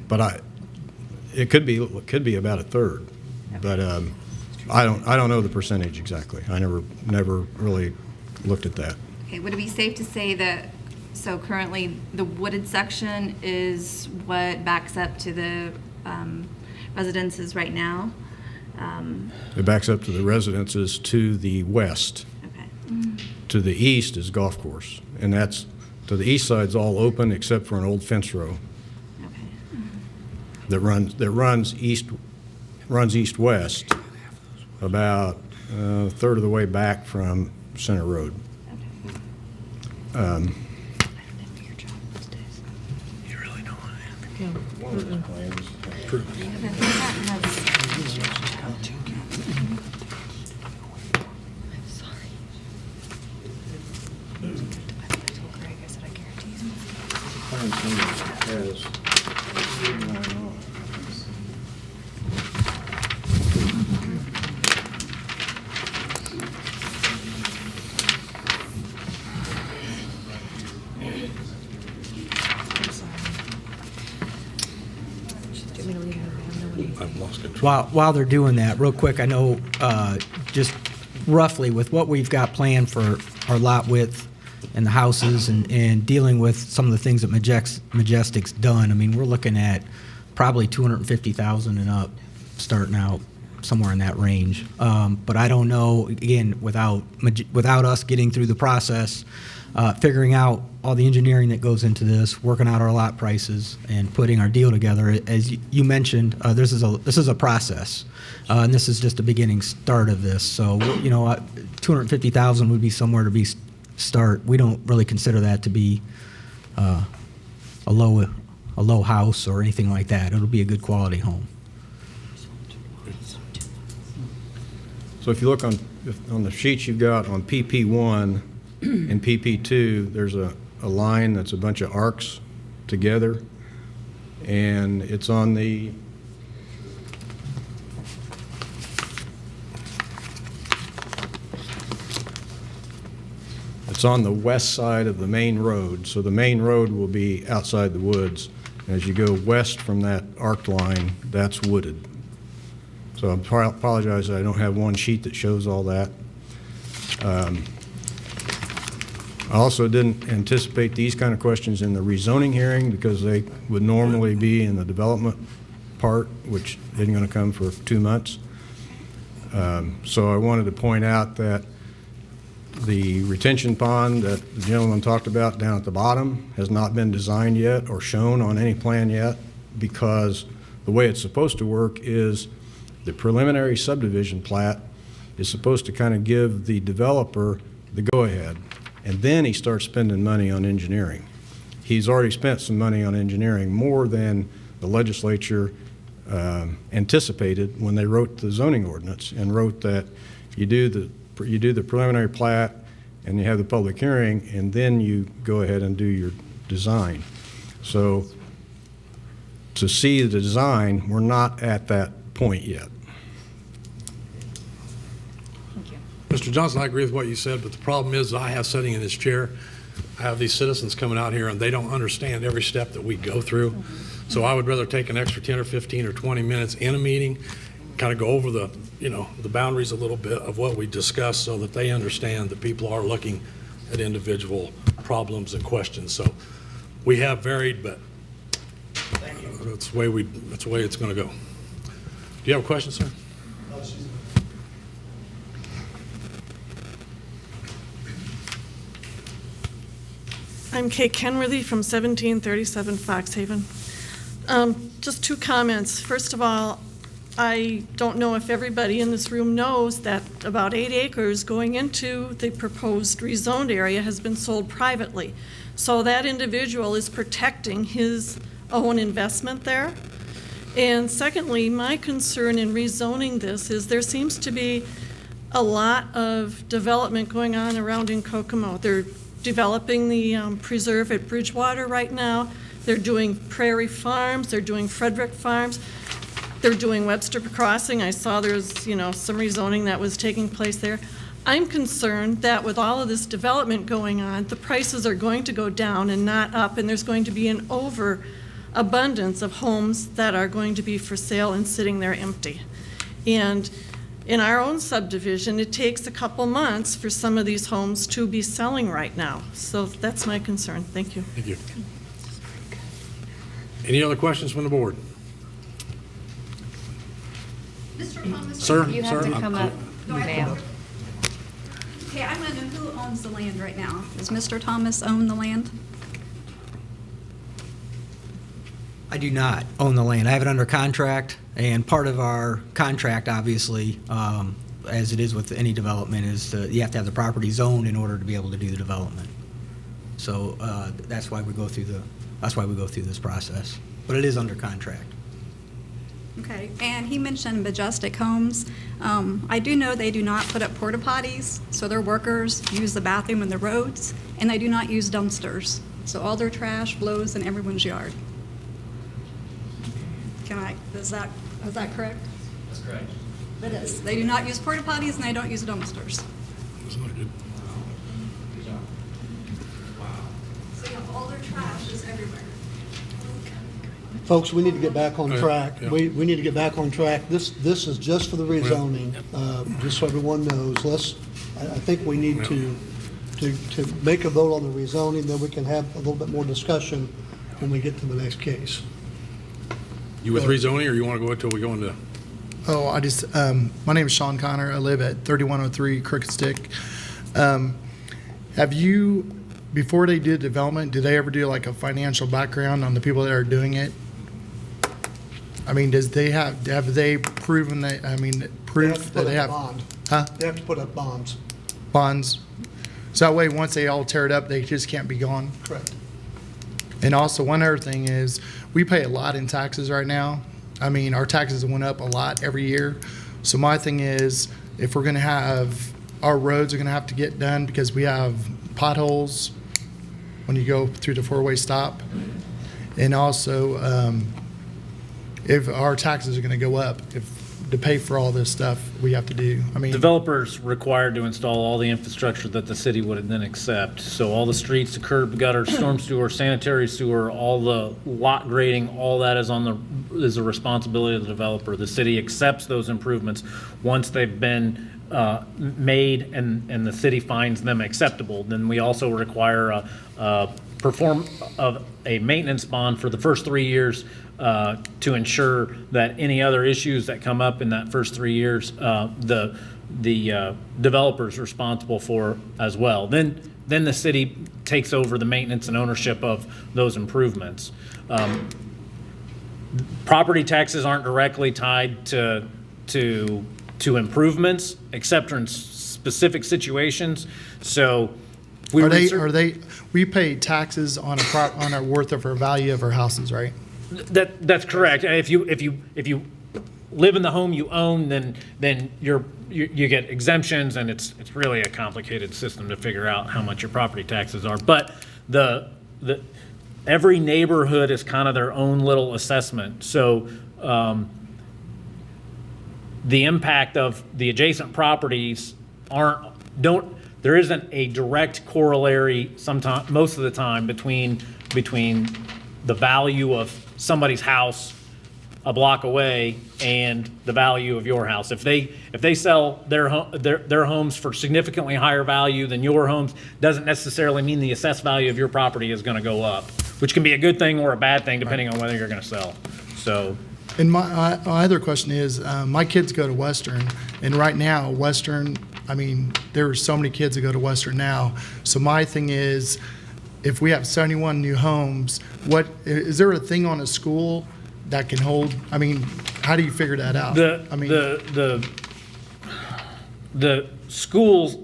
But it could be about a third. But I don't know the percentage exactly. I never really looked at that. Okay, would it be safe to say that, so currently the wooded section is what backs up to the residences right now? It backs up to the residences to the west. Okay. To the east is golf course, and that's, to the east side's all open except for an old fence row that runs east-west about a third of the way back from Center Road. While they're doing that, real quick, I know just roughly with what we've got planned for our lot width and the houses and dealing with some of the things that Majestic's done, I mean, we're looking at probably 250,000 and up, starting out somewhere in that range. But I don't know, again, without us getting through the process, figuring out all the engineering that goes into this, working out our lot prices, and putting our deal together. As you mentioned, this is a process, and this is just a beginning start of this. So, 250,000 would be somewhere to start. We don't really consider that to be a low house or anything like that. It'll be a good quality home. So if you look on the sheets you've got on PP1 and PP2, there's a line that's a bunch of arcs together, and it's on the west side of the main road. So the main road will be outside the woods. As you go west from that arc line, that's wooded. So I apologize that I don't have one sheet that shows all that. I also didn't anticipate these kind of questions in the rezoning hearing because they would normally be in the development part, which isn't going to come for 2 months. So I wanted to point out that the retention pond that the gentleman talked about down at the bottom has not been designed yet or shown on any plan yet, because the way it's supposed to work is the preliminary subdivision plat is supposed to kind of give the developer the go-ahead, and then he starts spending money on engineering. He's already spent some money on engineering, more than the legislature anticipated when they wrote the zoning ordinance, and wrote that you do the preliminary plat and you have the public hearing, and then you go ahead and do your design. So to see the design, we're not at that point yet. Mr. Johnson, I agree with what you said, but the problem is I have sitting in this chair, I have these citizens coming out here and they don't understand every step that we go through. So I would rather take an extra 10 or 15 or 20 minutes in a meeting, kind of go over the boundaries a little bit of what we discussed so that they understand that people are looking at individual problems and questions. So we have varied, but that's the way it's going to go. Do you have a question, sir? I'm Kay Kenworthy from 1737 Foxhaven. Just 2 comments. First of all, I don't know if everybody in this room knows that about 8 acres going into the proposed rezoned area has been sold privately. So that individual is protecting his own investment there. And secondly, my concern in rezoning this is there seems to be a lot of development going on around in Kokomo. They're developing the preserve at Bridgewater right now. They're doing Prairie Farms, they're doing Frederick Farms, they're doing Webster Crossing. I saw there's, some rezoning that was taking place there. I'm concerned that with all of this development going on, the prices are going to go down and not up, and there's going to be an overabundance of homes that are going to be for sale and sitting there empty. And in our own subdivision, it takes a couple months for some of these homes to be selling right now. So that's my concern. Thank you. Thank you. Any other questions from the board? Mr. Thomas? Sir? You have to Sir? come up, Do I have to ma'am. come up? Okay, I want to know who owns the land right now. Does Mr. Thomas own the land? I do not own the land. I have it under contract, and part of our contract, obviously, as it is with any development, is you have to have the property zoned in order to be able to do the development. So that's why we go through this process. But it is under contract. Okay, and he mentioned Majestic Homes. I do know they do not put up porta potties, so their workers use the bathroom in the roads, and they do not use dumpsters. So all their trash blows in everyone's yard. Is that correct? That's correct. It is. They do not use porta potties and they don't use dumpsters. That's not good. So yeah, all their trash is everywhere. Folks, we need to get back on Okay, track. yeah. We need to get back on track. This is just for the rezoning, just so everyone knows. I think we need to make a vote on the rezoning, then we can have a little bit more discussion when we get to the next case. You with rezoning, or you want to go until we go into? Oh, my name is Sean Connor. I live at 3103 Crooked Stick. Have you, before they did development, did they ever do like a financial background on the people that are doing it? I mean, have they proven that, proof that they have? Huh? They have to put up bonds. Bonds? So that way, once they all tear it up, they just can't be gone? Correct. And also, one other thing is, we pay a lot in taxes right now. I mean, our taxes went up a lot every year. So my thing is, if we're gonna have, our roads are gonna have to get done because we have potholes when you go through the four-way stop. And also, if our taxes are gonna go up, to pay for all this stuff we have to do. I mean, Developers required to install all the infrastructure that the city would then accept. So all the streets, the curb, gutter, storm sewer, sanitary sewer, all the lot grading, all that is is a responsibility of the developer. The city accepts those improvements once they've been made and the city finds them acceptable. Then we also require a maintenance bond for the first 3 years to ensure that any other issues that come up in that first 3 years, the developer's responsible for as well. Then the city takes over the maintenance and ownership of those improvements. Property taxes aren't directly tied to improvements, except in specific situations. So we we pay taxes on our worth of our value of our houses, right? That's correct. If you live in the home you own, then you get exemptions, and it's really a complicated system to figure out how much your property taxes are. But every neighborhood is kind of their own little assessment. So the impact of the adjacent properties there isn't a direct corollary most of the time between the value of somebody's house a block away and the value of your house. If they sell their homes for significantly higher value than your homes, doesn't necessarily mean the assessed value of your property is going to go up, which can be a good thing or a bad thing depending on whether you're going to sell. So. And my other question is, my kids go to Western, and right now, Western, there are so many kids that go to Western now. So my thing is, if we have 71 new homes, is there a thing on a school that can hold? How do you figure that out? The schools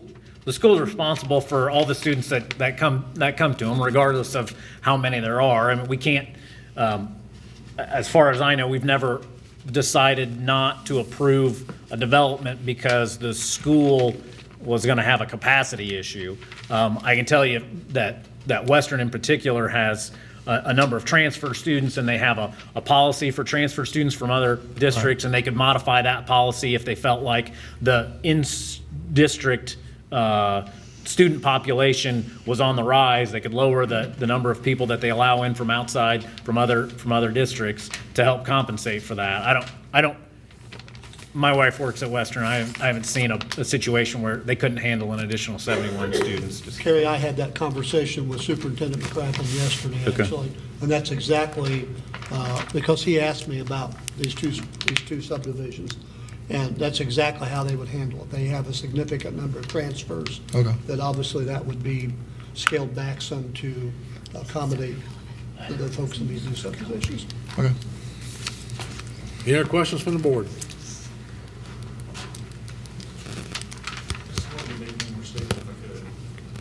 are responsible for all the students that come to them, regardless of how many there are. We can't. as far as I know, we've never decided not to approve a development because the school was going to have a capacity issue. I can tell you that Western in particular has a number of transfer students, and they have a policy for transfer students from other districts, and they could modify that policy if they felt like the in-district student population was on the rise. They could lower the number of people that they allow in from outside, from other districts, to help compensate for that. I don't. My wife works at Western. I haven't seen a situation where they couldn't handle an additional 71 students. Kerry, I had that conversation with Superintendent McCracken yesterday, Okay. actually, and that's exactly, because he asked me about these two subdivisions, and that's exactly how they would handle it. They have a significant number of transfers. Okay. That obviously that would be scaled back some to accommodate the folks in these new subdivisions. Okay. Any other questions from the board?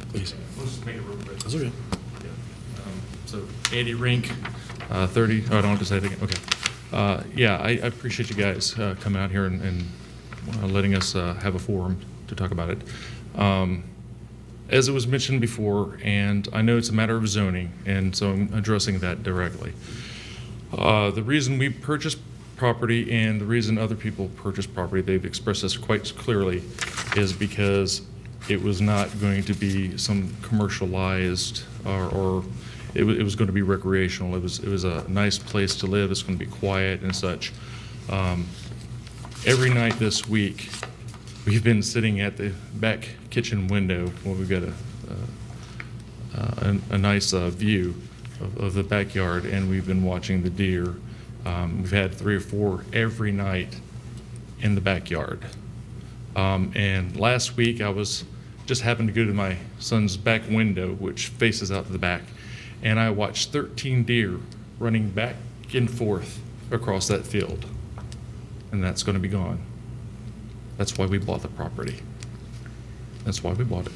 Please. Let's just make it real quick. That's okay. So Andy Rink, 30, oh, I don't have to say it again, okay. Yeah, I appreciate you guys coming out here and letting us have a forum to talk about it. As it was mentioned before, and I know it's a matter of zoning, and so I'm addressing that directly. The reason we purchased property and the reason other people purchase property, they've expressed this quite clearly, is because it was not going to be some commercialized or it was going to be recreational. It was a nice place to live. It's going to be quiet and such. Every night this week, we've been sitting at the back kitchen window where we've got a nice view of the backyard, and we've been watching the deer. We've had 3 or 4 every night in the backyard. And last week I just happened to go to my son's back window, which faces out to the back, and I watched 13 deer running back and forth across that field. And that's going to be gone. That's why we bought the property. That's why we bought it,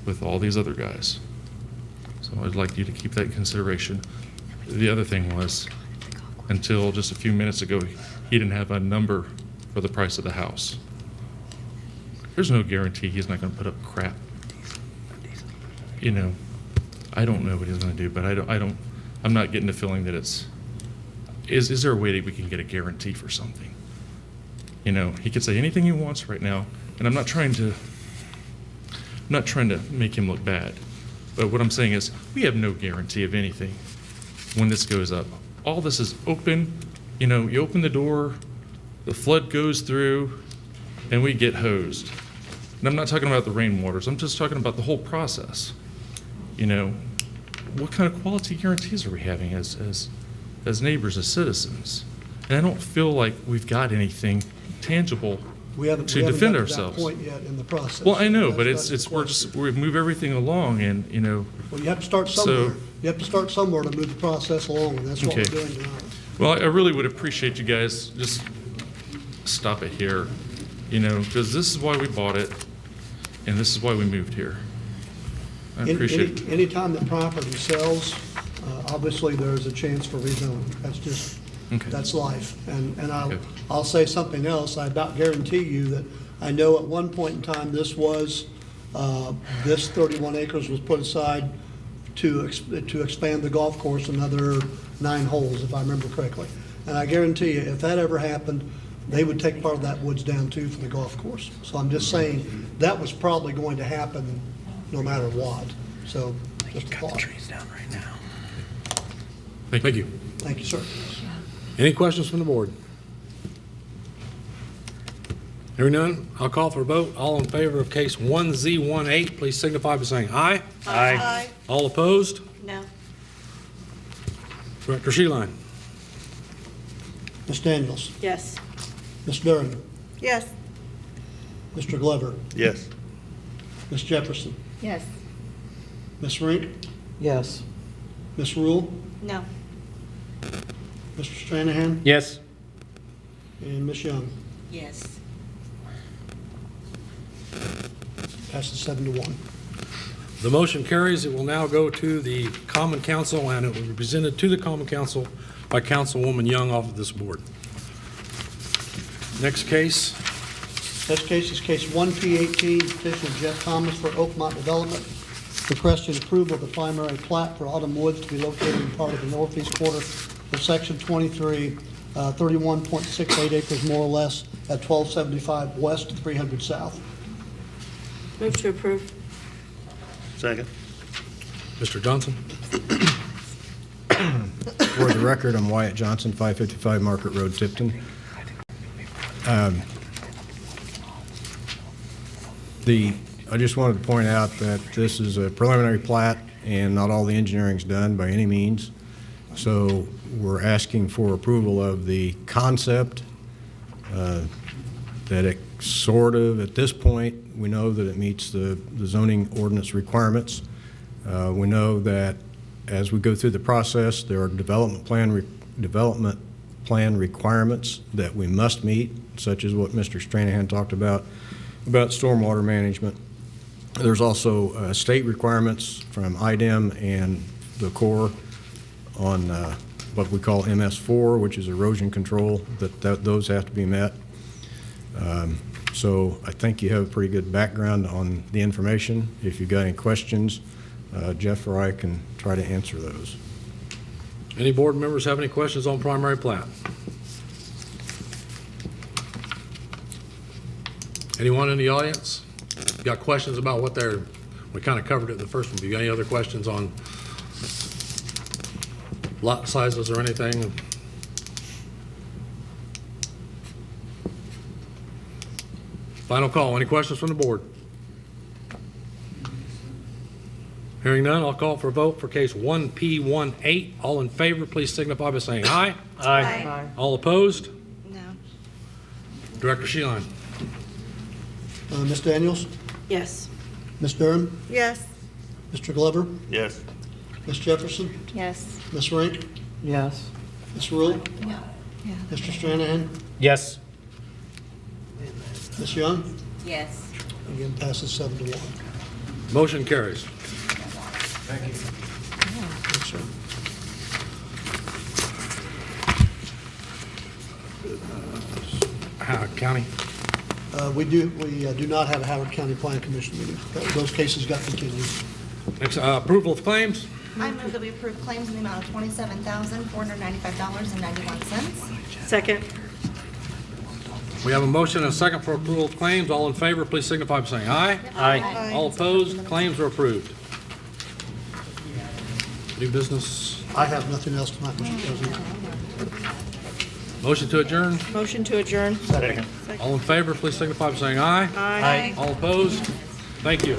with all these other guys. So I'd like you to keep that in consideration. The other thing was, until just a few minutes ago, he didn't have a number for the price of the house. There's no guarantee he's not going to put up crap. You know, I don't know what he's going to do, but I'm not getting the feeling that is there a way that we can get a guarantee for something? You know, he could say anything he wants right now, and I'm not trying to make him look bad. But what I'm saying is, we have no guarantee of anything when this goes up. All this is open. You know, you open the door, the flood goes through, and we get hosed. And I'm not talking about the rainwaters. I'm just talking about the whole process. You know, what kind of quality guarantees are we having as neighbors, as citizens? And I don't feel like we've got anything tangible We haven't to gotten defend to ourselves. that point yet in the process. Well, I know, but That's we move everything along, and you know. Well, you have to start So- somewhere. You have to start somewhere to move the process along, and that's what we're Okay. doing tonight. Well, I really would appreciate you guys just stop it here, you know, because this is why we bought it, and this is why we moved here. I appreciate it. Anytime that property sells, obviously there's a chance for rezoning. That's just, Okay. that's life. And Okay. I'll say something else. I about guarantee you that I know at one point in time, this 31 acres was put aside to expand the golf course another 9 holes, if I remember correctly. And I guarantee you, if that ever happened, they would take part of that woods down too for the golf course. So I'm just saying, that was probably going to happen no matter what. So just a thought. down right now. Thank you. Thank you, sir. Any questions from the board? Hearing none, I'll call for a vote. All in favor of case 1Z18, please signify by saying aye. Aye. All opposed? No. Director Sheeline. Ms. Daniels, Yes. Ms. Duran, Yes. Mr. Glover, Yes. Ms. Jefferson, Yes. Ms. Rink, Yes. Ms. Rule, No. Mr. Stranahan, Yes. and Ms. Young. Yes. Passes 7-1. The motion carries. It will now go to the Common Council, and it will be presented to the Common Council by Councilwoman Young off of this board. Next case, Next case is case 1P18, petition of Jeff Thomas for Oakmont Development, requesting approval of the primary plat for Autumn Woods to be located in part of the northeast quarter of Section 23, 31.68 acres more or less at 1275 west, 300 south. Move to approve. Second. Mr. Johnson. For the record, I'm Wyatt Johnson, 555 Market Road, Tipton. I just wanted to point out that this is a preliminary plat, and not all the engineering's done by any means. So we're asking for approval of the concept, that it sort of, at this point, we know that it meets the zoning ordinance requirements. We know that as we go through the process, there are development plan requirements that we must meet, such as what Mr. Stranahan talked about stormwater management. There's also state requirements from IDEM and the Corps on what we call MS4, which is erosion control, that those have to be met. So I think you have a pretty good background on the information. If you've got any questions, Jeff or I can try to answer those. Any board members have any questions on primary plat? Anyone in the audience? Got questions about what they're, we kind of covered it in the first one. Do you got any other questions on lot sizes or anything? Final call. Any questions from the board? Hearing none, I'll call for a vote for case 1P18. All in favor, please signify by saying aye. Aye. All opposed? No. Director Sheehan. Ms. Daniels? Yes. Ms. Durham? Yes. Mr. Glover? Yes. Ms. Jefferson? Yes. Ms. Rink? Yes. Ms. Rule? No. Yeah. Mr. Stranahan? Yes. Ms. Young? Yes. Again, passes 7-1. Motion carries. Thank you. Yes, sir. Howard County. We do not have a Howard County Plan Commission meeting. Those cases got continued. Next, approval of claims. I move that we approve claims in the amount of $27,495.91. Second. We have a motion and a second for approval of claims. All in favor, please signify by saying aye. Aye. All opposed, claims are approved. New business, I have nothing else tonight, Mr. President. motion to adjourn. Motion to adjourn. Second. All in favor, please signify by saying aye. Aye. All opposed, thank you.